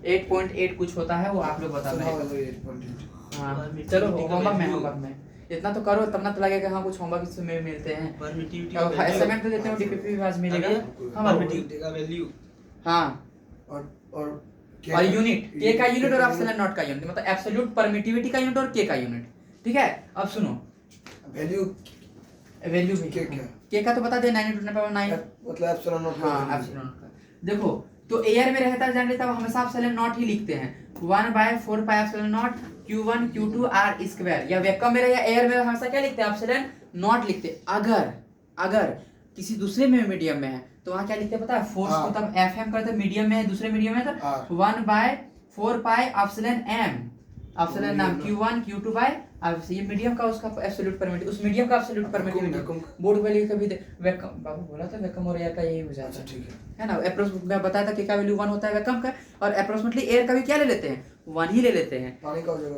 8.8 कुछ होता है, वो आप लोग बता रहे हैं। हाँ चलो होमवर्क में इतना तो करो, तब ना तो लगेगा हाँ कुछ होमवर्क इसमें मिलते हैं। परमिटिविटी असाइनमेंट तो देते हो, डीपीपी भी आज मिलेगा। हाँ परमिटिविटी का वैल्यू, हाँ और यूनिट, के का यूनिट और एप्सिलॉन नॉट का यूनिट, मतलब एब्सोल्यूट परमिटिविटी का यूनिट और के का यूनिट, ठीक है। अब सुनो वैल्यू भी के का तो बता दे, 9 × 10⁻9 मतलब एप्सिलॉन नॉट। हाँ एप्सिलॉन नॉट का देखो, तो एयर में रहता है जान लेता, हमेशा एप्सिलॉन नॉट ही लिखते हैं, 1/4πε0 Q1 Q2 r²। या वैक्यूम में या एयर में हमेशा क्या लिखते हैं, एप्सिलॉन नॉट लिखते हैं। अगर किसी दूसरे में मीडियम में है तो वहाँ क्या लिखते हैं पता है, फोर्स को तब FM करते, मीडियम में है, दूसरे मीडियम में तो 1/4πε0 एप्सिलॉन नाम Q1 Q2 अब ये मीडियम का उसका एब्सोल्यूट परमिटिविटी, उस मीडियम का एब्सोल्यूट परमिटिविटी बोर्ड वैल्यू कभी वैक्यूम बाबू बोला था, वैक्यूम और एयर का यही हो जाता है, ठीक है ना। अप्रोक्स मैं बताया था कि का वैल्यू 1 होता है वैक्यूम का, और अप्रोक्सीमेटली एयर का भी क्या ले लेते हैं, 1 ही ले लेते हैं। पानी का हो जाएगा,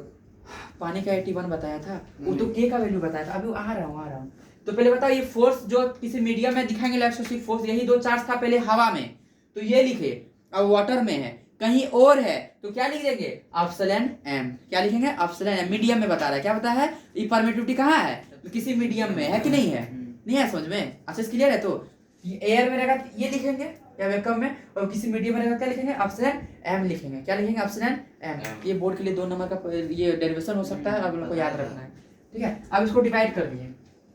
पानी का 81 बताया था, वो तो के का वैल्यू बताया था। अभी आ रहा हूँ। तो पहले बताओ, ये फोर्स जो किसी मीडियम में दिखाएंगे इलेक्ट्रोस्टैटिक फोर्स, यही 2 चार्ज था पहले हवा में, तो ये लिखे। अब वाटर में है, कहीं और है तो क्या लिख देंगे, एप्सिलॉन m। क्या लिखेंगे, एप्सिलॉन m। मीडियम में बता रहा है, क्या बता है, ये परमिटिविटी कहाँ है, तो किसी मीडियम में है कि नहीं है, नहीं है समझ में, अच्छे से क्लियर है। तो एयर में रहेगा ये लिखेंगे, या वैक्यूम में, और किसी मीडियम में रहेगा क्या लिखेंगे, एप्सिलॉन m लिखेंगे। क्या लिखेंगे, एप्सिलॉन m। ये बोर्ड के लिए 2 नंबर का ये डेरिवेशन हो सकता है, आप लोग को याद रखना है, ठीक है। अब इसको डिवाइड कर दिए,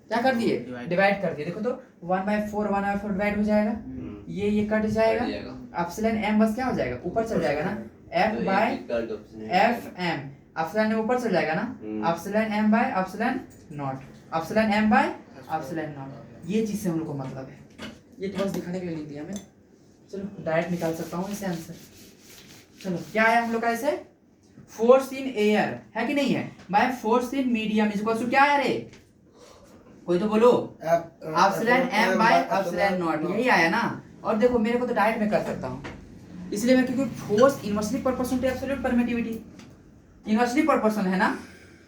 क्या कर दिए, डिवाइड कर दिए। देखो तो 1/4 डिवाइड हो जाएगा, ये कट जाएगा, एप्सिलॉन m बस क्या हो जाएगा, ऊपर चल जाएगा ना, F/FM एप्सिलॉन m ऊपर चल जाएगा ना, एप्सिलॉन m/एप्सिलॉन नॉट, एप्सिलॉन m/एप्सिलॉन नॉट। ये चीज से हम लोग को मतलब है, ये तो बस दिखाने के लिए लिख दिया मैं। चलो डायरेक्ट निकाल सकता हूँ इससे आंसर। चलो क्या आया हम लोग का, ऐसे फोर्स इन एयर है कि नहीं है, by force in medium is equal to क्या है रे, कोई तो बोलो, एप्सिलॉन m/एप्सिलॉन नॉट, यही आया ना। और देखो मेरे को तो डायरेक्ट में कर सकता हूँ, इसलिए मैं, क्योंकि force inversely proportional to absolute permittivity, inversely proportional है ना।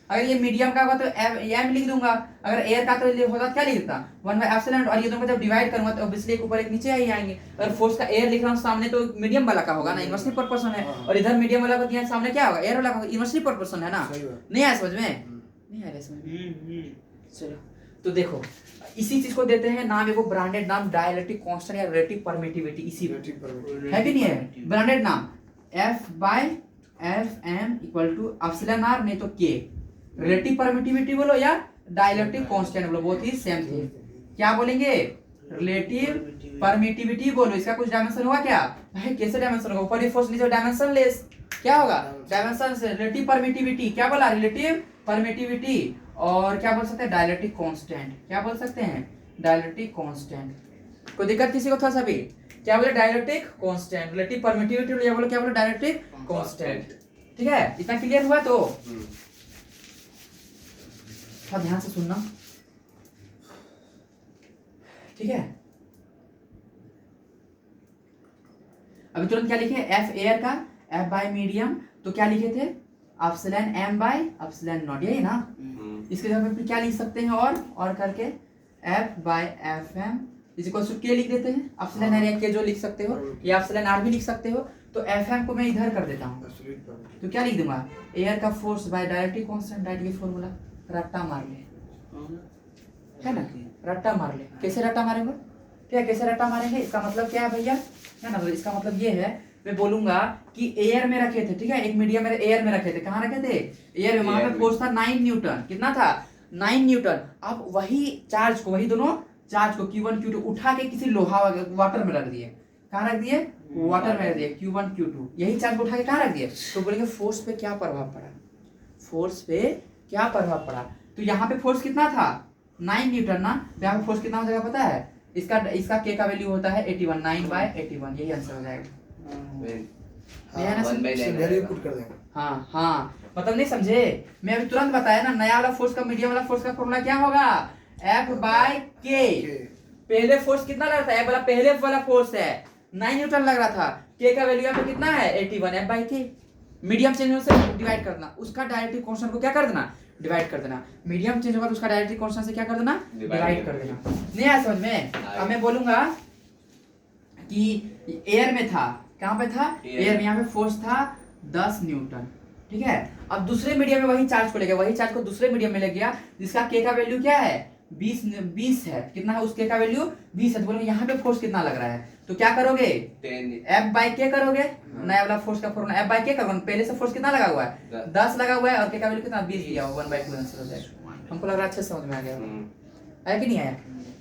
अगर ये मीडियम का होगा तो m लिख दूंगा, अगर एयर का तो होगा क्या लिख देता, 1/एप्सिलॉन। और ये दोनों को जब डिवाइड करूंगा तो ऑब्वियसली एक ऊपर एक नीचे ही आएंगे। अगर फोर्स का एयर लिख रहा हूँ सामने तो मीडियम वाला का होगा ना, इनवर्सली प्रोपोर्शनल है, और इधर मीडियम वाला को दिया सामने क्या होगा, एयर वाला का, इनवर्सली प्रोपोर्शनल है ना। नहीं आया समझ में, नहीं आया समझ में। चलो तो देखो इसी चीज को देते हैं नाम, एगो ब्रांडेड नाम डाइलेक्ट्रिक कांस्टेंट या रिलेटिव परमिटिविटी, इसी Relative permittivity. है कि नहीं है ब्रांडेड नाम, F by FM equal to epsilon R नहीं तो K। रिलेटिव परमिटिविटी बोलो या डाइलेक्ट्रिक कांस्टेंट बोलो, बहुत ही सेम थिंग। क्या बोलेंगे? रिलेटिव परमिटिविटी बोलो। इसका कुछ डायमेंशन होगा क्या भाई? कैसे डायमेंशन होगा? ऊपर फोर्स नीचे डायमेंशन लेस, क्या होगा? डायमेंशन से। रिलेटिव परमिटिविटी क्या बोला? Relative permittivity. और क्या बोल सकते हैं? Dielectric constant. क्या बोल सकते हैं? Dielectric constant. कोई दिक्कत किसी को थोड़ा सा भी? क्या बोले? Dielectric constant. रिलेटिव परमिटिविटी या बोलो क्या बोलो? Dielectric constant. ठीक है, इतना क्लियर हुआ? तो थोड़ा ध्यान से सुनना, ठीक है। अभी तुरंत क्या लिखे? एफ एयर का, एफ बाय मीडियम, तो क्या लिखे थे? Epsilon M by epsilon naught, यही ना। इसके जगह पे क्या लिख सकते हैं? और करके F by F M is equal to K लिख देते हैं। एप्सिलॉन आर या के जो लिख सकते हो, या एप्सिलॉन आर भी लिख सकते हो। तो एफ एम को मैं इधर कर देता हूँ, Absolute permittivity. तो क्या लिख दूंगा? एयर का फोर्स बाय डायरेक्ट्रिक कांस्टेंट, डायरेक्ट ये फॉर्मूला रट्टा मार ले, है ना। रट्टा मार ले। कैसे रट्टा मारेंगे? ठीक है, कैसे रट्टा मारेंगे? इसका मतलब क्या है भैया? है ना, इसका मतलब ये है, मैं बोलूंगा कि एयर में रखे थे, ठीक है, एक मीडियम में एयर में रखे थे। कहाँ रखे थे? एयर में। वहां पे फोर्स था 9 न्यूटन। कितना था? 9 न्यूटन। अब वही चार्ज को, वही दोनों चार्ज को Q1 Q2 उठा के किसी लोहा वाटर में रख दिए। कहाँ रख दिए? वाटर में रख दिए। Q1 Q2 यही चार्ज को उठा के कहाँ रख दिए? तो बोलेंगे फोर्स पे क्या प्रभाव पड़ा? फोर्स पे क्या प्रभाव पड़ा? तो यहाँ पे फोर्स कितना था? 9 न्यूटन ना। यहाँ पे फोर्स कितना हो जाएगा पता है? इसका के का वैल्यू होता है 81, 9/81, यही आंसर हो जाएगा। हाँ, 1 by 9 वैल्यू पुट कर देंगे। हाँ हाँ, मतलब नहीं समझे? मैं अभी तुरंत बताया ना, नया वाला फोर्स का, मीडियम वाला फोर्स का फॉर्मूला क्या होगा? F by K। पहले फोर्स कितना लग रहा था? F वाला पहले वाला फोर्स है 9 न्यूटन लग रहा था। K का वैल्यू यहाँ पे कितना है? 81, F by K। Medium change होने से डिवाइड करना, उसका डायरेक्ट्रिक कांस्टेंट को क्या कर देना? डिवाइड कर देना। मीडियम चेंज होगा तो उसका डायरेक्ट्रिक कांस्टेंट से क्या कर देना? डिवाइड कर देना। नहीं आया समझ में? अब मैं बोलूंगा कि एयर में था, कहाँ पे था? एयर में। यहाँ पे फोर्स था 10 न्यूटन, ठीक है। अब दूसरे मीडियम में वही चार्ज को ले गया, वही चार्ज को दूसरे मीडियम में ले गया, जिसका के का वैल्यू क्या है? 20 है। कितना है उसके का वैल्यू? 20 है। तो बोलोगे यहाँ पे फोर्स कितना लग रहा है? तो क्या करोगे? 10 F by K करोगे। नया वाला फोर्स का फॉर्मूला F by K करोगे। पहले से फोर्स कितना लगा हुआ है? 10 लगा हुआ है, और के का वैल्यू कितना? 20 दिया हुआ। 1/2 आंसर हो जाएगा। हमको लग रहा है अच्छे से समझ में आ गया है कि नहीं आया?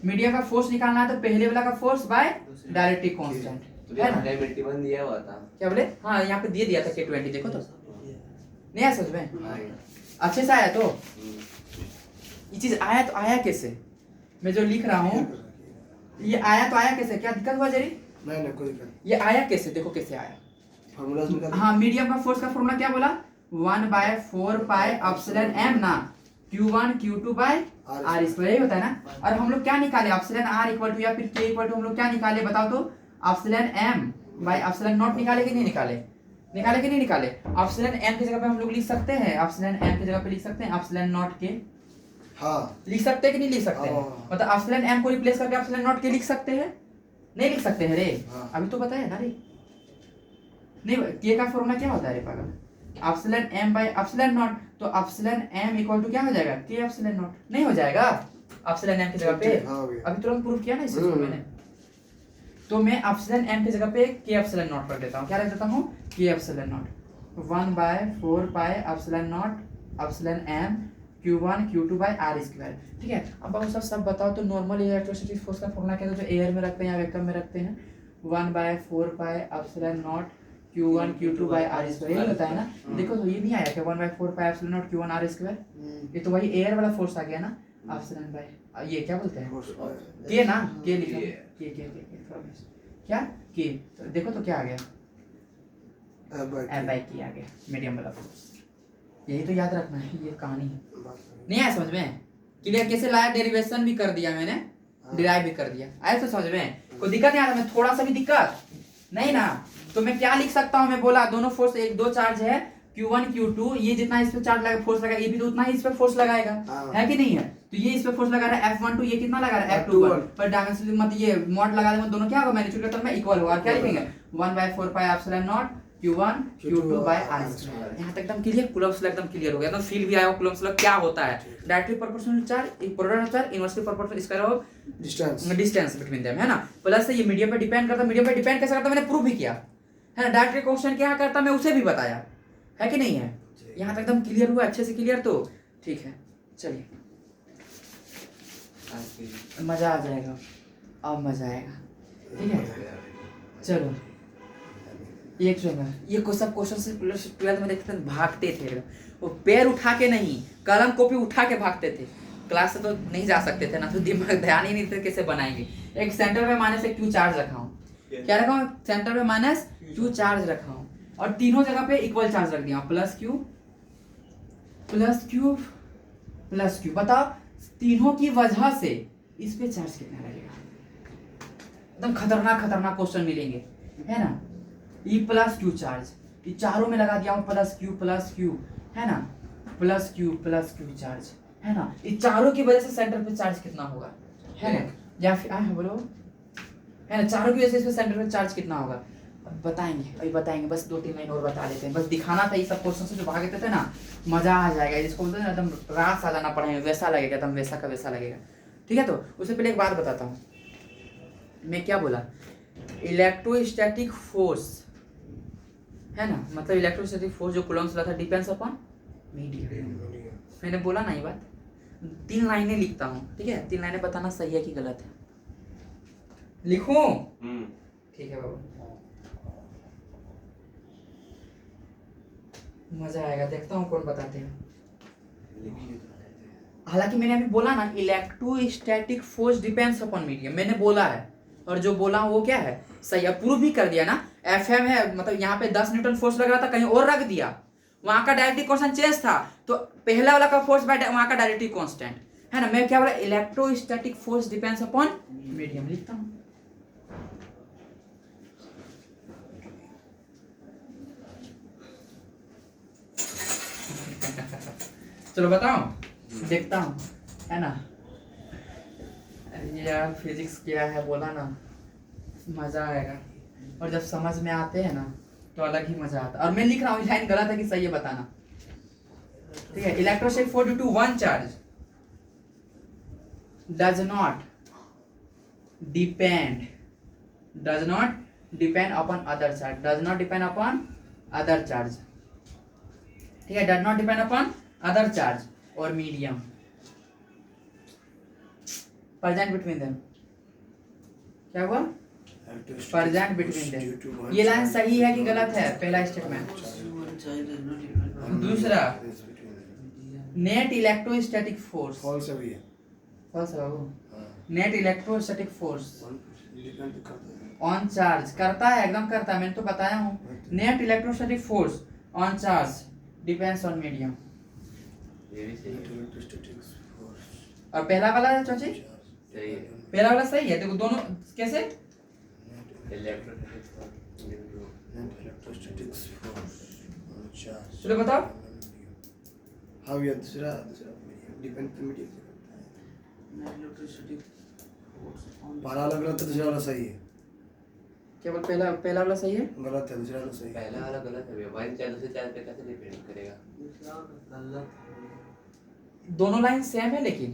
मीडियम का फोर्स निकालना है तो पहले वाला का फोर्स बाय डायरेक्ट्रिक कांस्टेंट, है ना। 91 दिया हुआ था। क्या बोले? हाँ, यहाँ पे दिया था K20, देखो तो। नहीं आया समझ में? हाँ, अच्छे से आया? तो ये चीज आया तो आया कैसे? मैं जो लिख रहा हूँ ये आया तो आया कैसे? क्या दिक्कत हुआ जरी? नहीं कोई दिक्कत नहीं। ये आया कैसे? देखो कैसे आया। फॉर्मूलाज निकाल। हाँ, मीडियम का फोर्स का फॉर्मूला क्या बोला? 1/4 पाई एप्सिलॉन m ना, Q1 Q2 by R square, यही होता है ना। और हम लोग क्या निकाले? एप्सिलॉन r इक्वल टू या फिर k इक्वल टू हम लोग क्या निकाले बताओ तो? Epsilon m bye epsilon not निकाले कि नहीं निकाले? निकाले कि नहीं निकाले? एप्सिलॉन m की जगह पे हम लोग लिख सकते हैं, एप्सिलॉन m की जगह पे लिख सकते हैं एप्सिलॉन नॉट k। हाँ लिख सकते हैं कि नहीं लिख सकते हैं? हाँ। मतलब एप्सिलॉन m को रिप्लेस करके एप्सिलॉन नॉट k लिख सकते हैं? नहीं लिख सकते हैं रे। हाँ। अभी तो बताया ना रे। नहीं, k का फॉर्मूला क्या होता है रे पागल? Epsilon m bye epsilon not. तो एप्सिलॉन m इक्वल टू क्या हो जाएगा? k epsilon not. नहीं हो जाएगा एप्सिलॉन m की जगह पे? हाँ हो गया। अभी तुरंत प्रूफ किया ना इस चीज को मैंने। तो मैं एप्सिलॉन m की जगह पे k एप्सिलॉन नॉट रख देता हूँ। क्या रख देता हूँ? k epsilon naught. 1/4 pi epsilon naught epsilon m Q1 Q2 by R square, ठीक है। अब बाबू सब बताओ तो नॉर्मल इलेक्ट्रोस्टैटिक फोर्स का फॉर्मूला क्या है? जो एयर में रखते हैं या वैक्यूम में रखते हैं, 1/4 pi epsilon naught Q1 Q2 by R square, यही होता है ना। देखो तो ये नहीं आया क्या 1/4 pi epsilon naught Q1 R square? ये तो वही एयर वाला फोर्स आ गया ना, एप्सिलॉन बाय ये क्या बोलते हैं? के ना, के लिखा के क्या के। तो देखो तो क्या आ गया? F by K आ गया, मीडियम वाला फोर्स। यही तो याद रखना है, ये कहानी है। नहीं आया समझ में? क्लियर? कैसे लाया? डेरिवेशन भी कर दिया मैंने, डिराइव भी कर दिया। आया तो समझ में? कोई दिक्कत नहीं आ रहा? मैं थोड़ा सा भी दिक्कत नहीं ना। तो मैं क्या लिख सकता हूँ? मैं बोला दोनों फोर्स, एक दो चार्ज है Q1 Q2, ये जितना इस पे चार्ज लगा फोर्स लगा, ये भी तो उतना ही इस पे फोर्स लगाएगा, है कि नहीं है? तो ये इस पे फोर्स लगा रहा है F12, ये कितना लगा रहा है? F21। पर डायमेंशन मत ये मॉड लगा देंगे, दोनों क्या होगा? मैग्नीट्यूड का टर्म में इक्वल होगा। क्या लिखेंगे? 1/4 pi epsilon naught Q1 Q2 by R square. यहाँ तक एकदम क्लियर, कूलम्ब्स लॉ एकदम क्लियर हो गया, एकदम फील भी आया कूलम्ब्स लॉ क्या होता है। Directly proportional charge, product charge inversely proportional square of distance between them, है ना। प्लस ये मीडियम पे डिपेंड करता है, मीडियम पे डिपेंड कैसे करता है मैंने प्रूव भी किया है ना। डायरेक्टली क्वेश्चन क्या करता मैं उसे भी बताया है कि नहीं है। यहाँ तक एकदम क्लियर हुआ, अच्छे से क्लियर, तो ठीक है चलिए मजा आ जाएगा, अब मजा आएगा, ठीक है। चलो एक जो है ये सब क्वेश्चन से ट्वेल्थ में देखते थे भागते थे, वो पैर उठा के नहीं कलम कॉपी उठा के भागते थे। क्लास से तो नहीं जा सकते थे ना, तो दिमाग ध्यान ही नहीं थे कैसे बनाएंगे। एक सेंटर में माइनस एक क्यू चार्ज रखा हूँ, क्या रखा हूँ सेंटर में माइनस क्यू चार्ज रखा हूँ, और तीनों जगह पे इक्वल चार्ज रख दिया, plus Q plus Q plus Q. बताओ तीनों की वजह से इस पे चार्ज कितना लगेगा। एकदम खतरनाक खतरनाक क्वेश्चन मिलेंगे, है ना। ई प्लस क्यू चार्ज, ये चारों में लगा दिया हूँ प्लस क्यू, है ना, प्लस क्यू चार्ज, है ना। ये चारों की वजह से सेंटर पे चार्ज कितना होगा, है ना, या फिर बोलो, है ना, चारों की वजह से इस पे सेंटर पे चार्ज कितना होगा। अब बताएंगे, अभी बताएंगे, बस 2-3 लाइन और बता देते हैं, बस दिखाना था। ये सब क्वेश्चन से जो भागते थे ना, मजा आ जाएगा, जिसको बोलते हैं एकदम रात आ जाना पढ़ाई वैसा लगेगा, एकदम वैसा का वैसा लगेगा, ठीक है। तो उससे पहले एक बात बताता हूँ, मैं क्या बोला, इलेक्ट्रोस्टैटिक फोर्स, है ना, मतलब इलेक्ट्रोस्टैटिक फोर्स जो कूलम्ब्स लॉ था डिपेंड्स अपॉन मीडियम। मैंने बोला ना ये बात, 3 लाइनें लिखता हूँ, ठीक है, 3 लाइनें बताना सही है कि गलत है। लिखूं? ठीक है बाबू, मजा आएगा, देखता हूँ कौन बताते हैं। हालांकि मैंने अभी बोला ना electrostatic force depends upon medium, मैंने बोला है, और जो बोला हूँ वो क्या है सही, अब प्रूव भी कर दिया ना। एफएम है, मतलब यहाँ पे 10 न्यूटन फोर्स लग रहा था, कहीं और रख दिया, वहां का डायरेक्टली कांस्टेंट चेंज था, तो पहला वाला का फोर्स बाय वहां का डायरेक्टली कांस्टेंट, है ना। मैं क्या बोला, electrostatic force depends upon medium, लिखता हूँ। चलो बताओ, देखता हूँ, है ना। अरे यार फिजिक्स क्या है बोला ना, मजा आएगा, और जब समझ में आते हैं ना तो अलग ही मजा आता है। और मैं लिख रहा हूँ लाइन गलत है कि सही है बताना, ठीक है। Electrostatic force due to one charge does not depend upon other charge, does not depend upon other charge, ठीक है, does not depend upon other charge और मीडियम प्रेजेंट बिटवीन देम। क्या हुआ, प्रेजेंट बिटवीन देम। ये line सही है कि गलत है, पहला स्टेटमेंट। दूसरा, नेट इलेक्ट्रोस्टैटिक फोर्स, फॉल्स है भैया, फॉल्स है बाबू। Net electrostatic force on charge करता है, एकदम करता है, मैंने तो बताया हूँ। Net electrostatic force on charge depends on medium. और पहला वाला है चाची, सही है, पहला वाला सही है, देखो दोनों कैसे, चलो बताओ। हाँ भैया, दूसरा डिपेंड पहला अलग गलत है, दूसरा वाला सही है। केवल पहला वाला सही है, गलत है, दूसरा वाला सही है। पहला वाला गलत है भैया, वन चार्ज दूसरे चार्ज पे कैसे डिपेंड करेगा। दोनों लाइन सेम है लेकिन,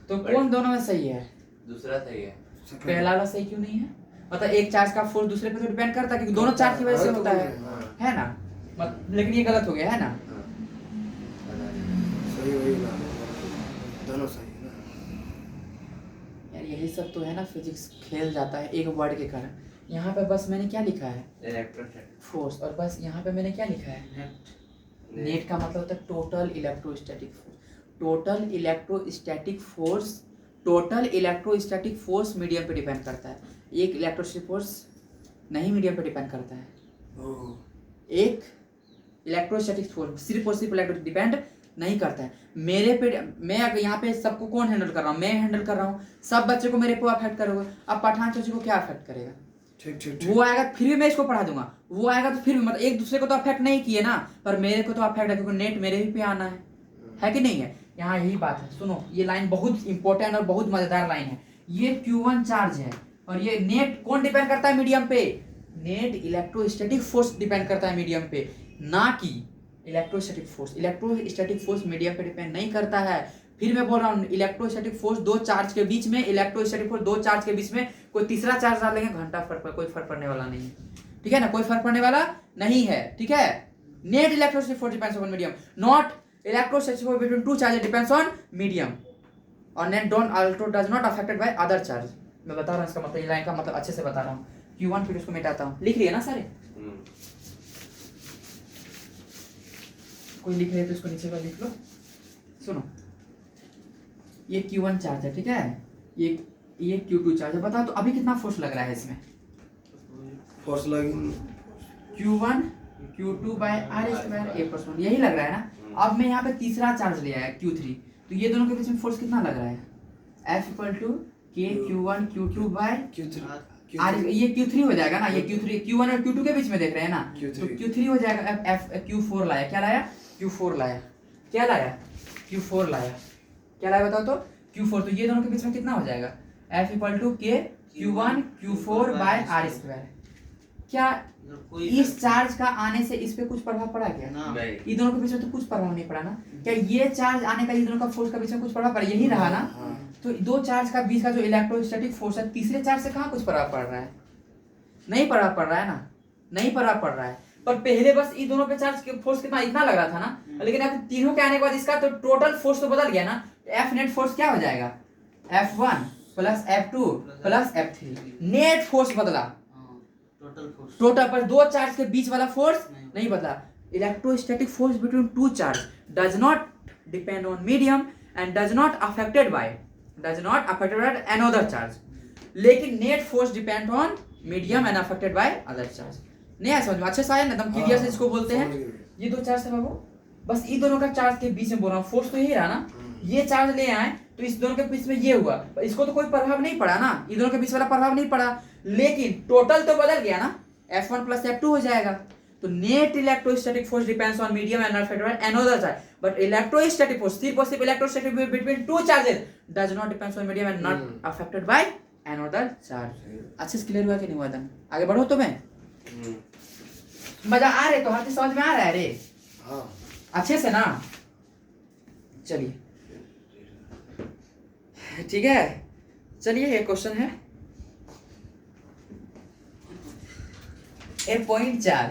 तो कौन दोनों में सही है, दूसरा सही है। पहला वाला सही क्यों नहीं है, मतलब एक चार्ज का फोर्स दूसरे पे तो डिपेंड करता है, क्योंकि दोनों चार्ज की वजह से होता है ना, लेकिन ये गलत हो गया है ना। सही वही ना, दोनों सही है ना यार यही सब तो है ना, फिजिक्स खेल जाता है एक वर्ड के कारण। यहाँ पे बस मैंने क्या लिखा है, इलेक्ट्रोस्टैटिक फोर्स, और बस यहाँ पे मैंने क्या लिखा है, नेट का मतलब होता है total electrostatic force. Total electrostatic force medium पे डिपेंड करता है, एक इलेक्ट्रोस्टैटिक फोर्स नहीं मीडियम पे डिपेंड करता है। एक इलेक्ट्रोस्टैटिक फोर्स सिर्फ और सिर्फ इलेक्ट्रो डिपेंड नहीं करता है। मेरे पे, मैं यहाँ पे सबको कौन हैंडल कर रहा हूँ, मैं हैंडल कर रहा हूँ, सब बच्चे को मेरे पे अफेक्ट करेगा। अब पठान चाची को क्या अफेक्ट करेगा, ठीक वो आएगा फिर भी मैं इसको पढ़ा दूंगा, वो आएगा तो फिर भी, मतलब एक दूसरे को तो अफेक्ट नहीं किए ना, पर मेरे को तो अफेक्ट है, क्योंकि नेट मेरे ही पे आना है कि नहीं है। यहाँ यही बात है, सुनो ये लाइन बहुत इंपॉर्टेंट और बहुत मजेदार लाइन है। ये Q1 चार्ज है और ये नेट कौन डिपेंड करता है मीडियम पे, नेट इलेक्ट्रोस्टैटिक फोर्स डिपेंड करता है मीडियम पे, ना कि electrostatic force. Electrostatic force medium पे डिपेंड नहीं करता है। फिर मैं बोल रहा हूँ इलेक्ट्रोस्टैटिक फोर्स दो चार्ज के बीच में, इलेक्ट्रोस्टैटिक फोर्स दो चार्ज के बीच में कोई तीसरा चार्ज डाल लेंगे घंटा फर्क, कोई फर्क पड़ने वाला नहीं है, ठीक है ना, कोई फर्क पड़ने वाला नहीं है, ठीक है। Net electrostatic force depends on medium, not electrostatic force between two charges depends on medium, और net don't also does not affected by other charge. मैं बता रहा हूँ इसका मतलब, ये लाइन का मतलब अच्छे से बता रहा हूँ। Q1 फिर उसको मिटाता हूँ, लिख लिया ना सारे, कोई लिख रहे तो इसको नीचे का लिख लो। सुनो, ये Q1 चार्ज है, ठीक है, ये Q2 चार्ज है। बताओ तो अभी कितना फोर्स लग रहा है इसमें? फोर्स लगी Q1 Q2 by R square A plus 1, यही लग रहा है ना। अब मैं यहाँ पे तीसरा चार्ज ले आया Q3, तो ये दोनों के बीच में फोर्स कितना लग रहा है? F equal to K Q1 Q2 by R, ये Q3 हो जाएगा ना, ये Q1 और Q2 के बीच में देख रहे हैं ना, तो Q3 हो जाएगा। F Q4 लाया, क्या लाया? Q4 लाया, क्या लाया? Q4 लाया, क्या लाया बताओ तो? Q4, तो ये दोनों के बीच में कितना हो जाएगा? F equal to K Q1 Q4 by R square. क्या इस चार्ज का आने से इस पे कुछ प्रभाव पड़ा क्या? ये दोनों के बीच में तो कुछ प्रभाव नहीं पड़ा ना। क्या ये चार्ज आने का ये दोनों का फोर्स का बीच में कुछ प्रभाव पड़ा? यही रहा ना। तो दो चार्ज का बीच का जो इलेक्ट्रोस्टैटिक फोर्स है, तीसरे चार्ज से कहाँ कुछ प्रभाव पड़ रहा है? नहीं प्रभाव पड़ रहा है ना, नहीं प्रभाव पड़ रहा है। पर पहले बस इन दोनों पे चार्ज फोर्स कितना इतना लग रहा था ना, लेकिन अब तीनों के आने के बाद इसका तो टोटल फोर्स तो बदल गया ना। F नेट फोर्स क्या हो जाएगा? F1 plus F2 plus F3, net force बदला, टोटल पर दो चार्ज के बीच वाला फोर्स नहीं बदला। Electrostatic force between two charge does not depend on medium and does not affected by another charge, लेकिन net force depend on medium and affected by other charge. नहीं आया समझ में? अच्छे से आया ना, एकदम क्लियर से इसको बोलते हैं। ये दो चार्ज है बाबू, बस इन दोनों का चार्ज के बीच में बोल रहा हूँ, फोर्स तो यही रहा ना। ये चार्ज ले आए तो इस दोनों के बीच में ये हुआ, इसको तो कोई प्रभाव नहीं पड़ा ना, इन दोनों के बीच वाला प्रभाव नहीं पड़ा, लेकिन टोटल तो बदल गया ना, F1 प्लस F2 हो जाएगा। तो net electrostatic force depends on medium and affected by another charge, but electrostatic force सिर्फ और सिर्फ electrostatic between two charges does not depends on medium and not affected by another charge. अच्छे से clear हुआ कि नहीं हुआ? एकदम आगे बढ़ो तो मैं मजा आ रहे तो हर चीज समझ में आ रहा है रे? हाँ अच्छे से ना। चलिए ठीक है, चलिए एक क्वेश्चन है। A point charge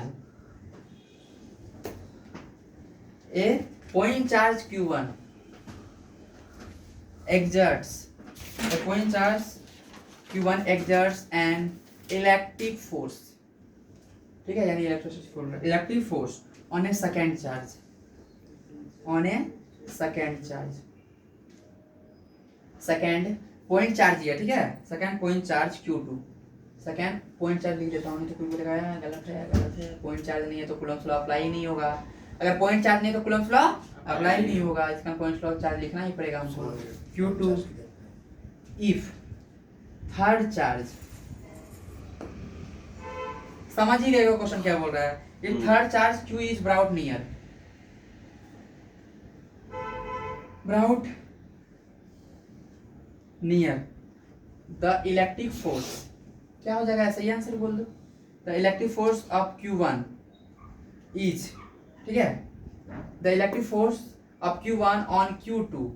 Q1 exerts an electric force, ठीक है, यानी electric force on a second charge, second point charge दिया, ठीक है, second point charge Q2, second point charge लिख देता हूँ, नहीं तो कोई बोलेगा गलत है, पॉइंट चार्ज नहीं है तो कूलम्ब्स लॉ अप्लाई ही नहीं होगा। अगर पॉइंट चार्ज नहीं है तो कूलम्ब्स लॉ अप्लाई ही नहीं होगा, इसका पॉइंट लॉ चार्ज लिखना ही पड़ेगा हमको। Q2 इफ थर्ड चार्ज, समझ ही रहे हो क्वेश्चन क्या बोल रहा है। If third charge Q is brought near the electric force, क्या हो जाएगा? सही आंसर बोल दो। The electric force of Q1 is, ठीक है, the electric force of Q1 on Q2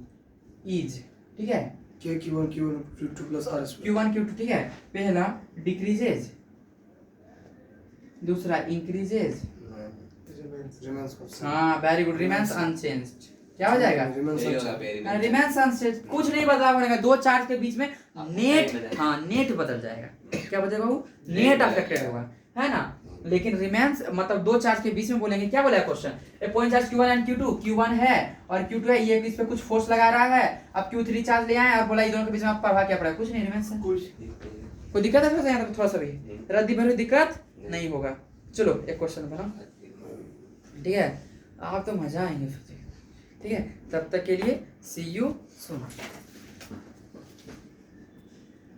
is, ठीक है, Q1 Q2 plus R square, Q1 Q2, ठीक है, पहला डिक्रीजेज, दूसरा इंक्रीजेज, हाँ वेरी गुड, रिमेन्स अनचेंज्ड। क्या हो जाएगा? रिमेन्स अनचेंज्ड, कुछ नहीं बदलाव होने का। दो चार्ज के बीच में नेट, हाँ नेट बदल जाएगा। क्या बदलेगा वो? नेट अफेक्टेड होगा, है ना। लेकिन रिमेन्स मतलब दो चार्ज के बीच में बोलेंगे, क्या बोला question? A point charge Q1 and Q2, Q1 है और Q2 है, ये इस पे कुछ फोर्स लगा रहा है। अब Q3 चार्ज ले आए और बोला ये दोनों के बीच में प्रभाव क्या पड़ा? कुछ नहीं, रिमेन्स है। कोई दिक्कत है? थोड़ा सा थोड़ा सा भी रद्दी भरी दिक्कत नहीं होगा। चलो एक क्वेश्चन बनाओ, ठीक है, आप तो मजा आएंगे फिर, ठीक है। तब तक के लिए सी यू सून।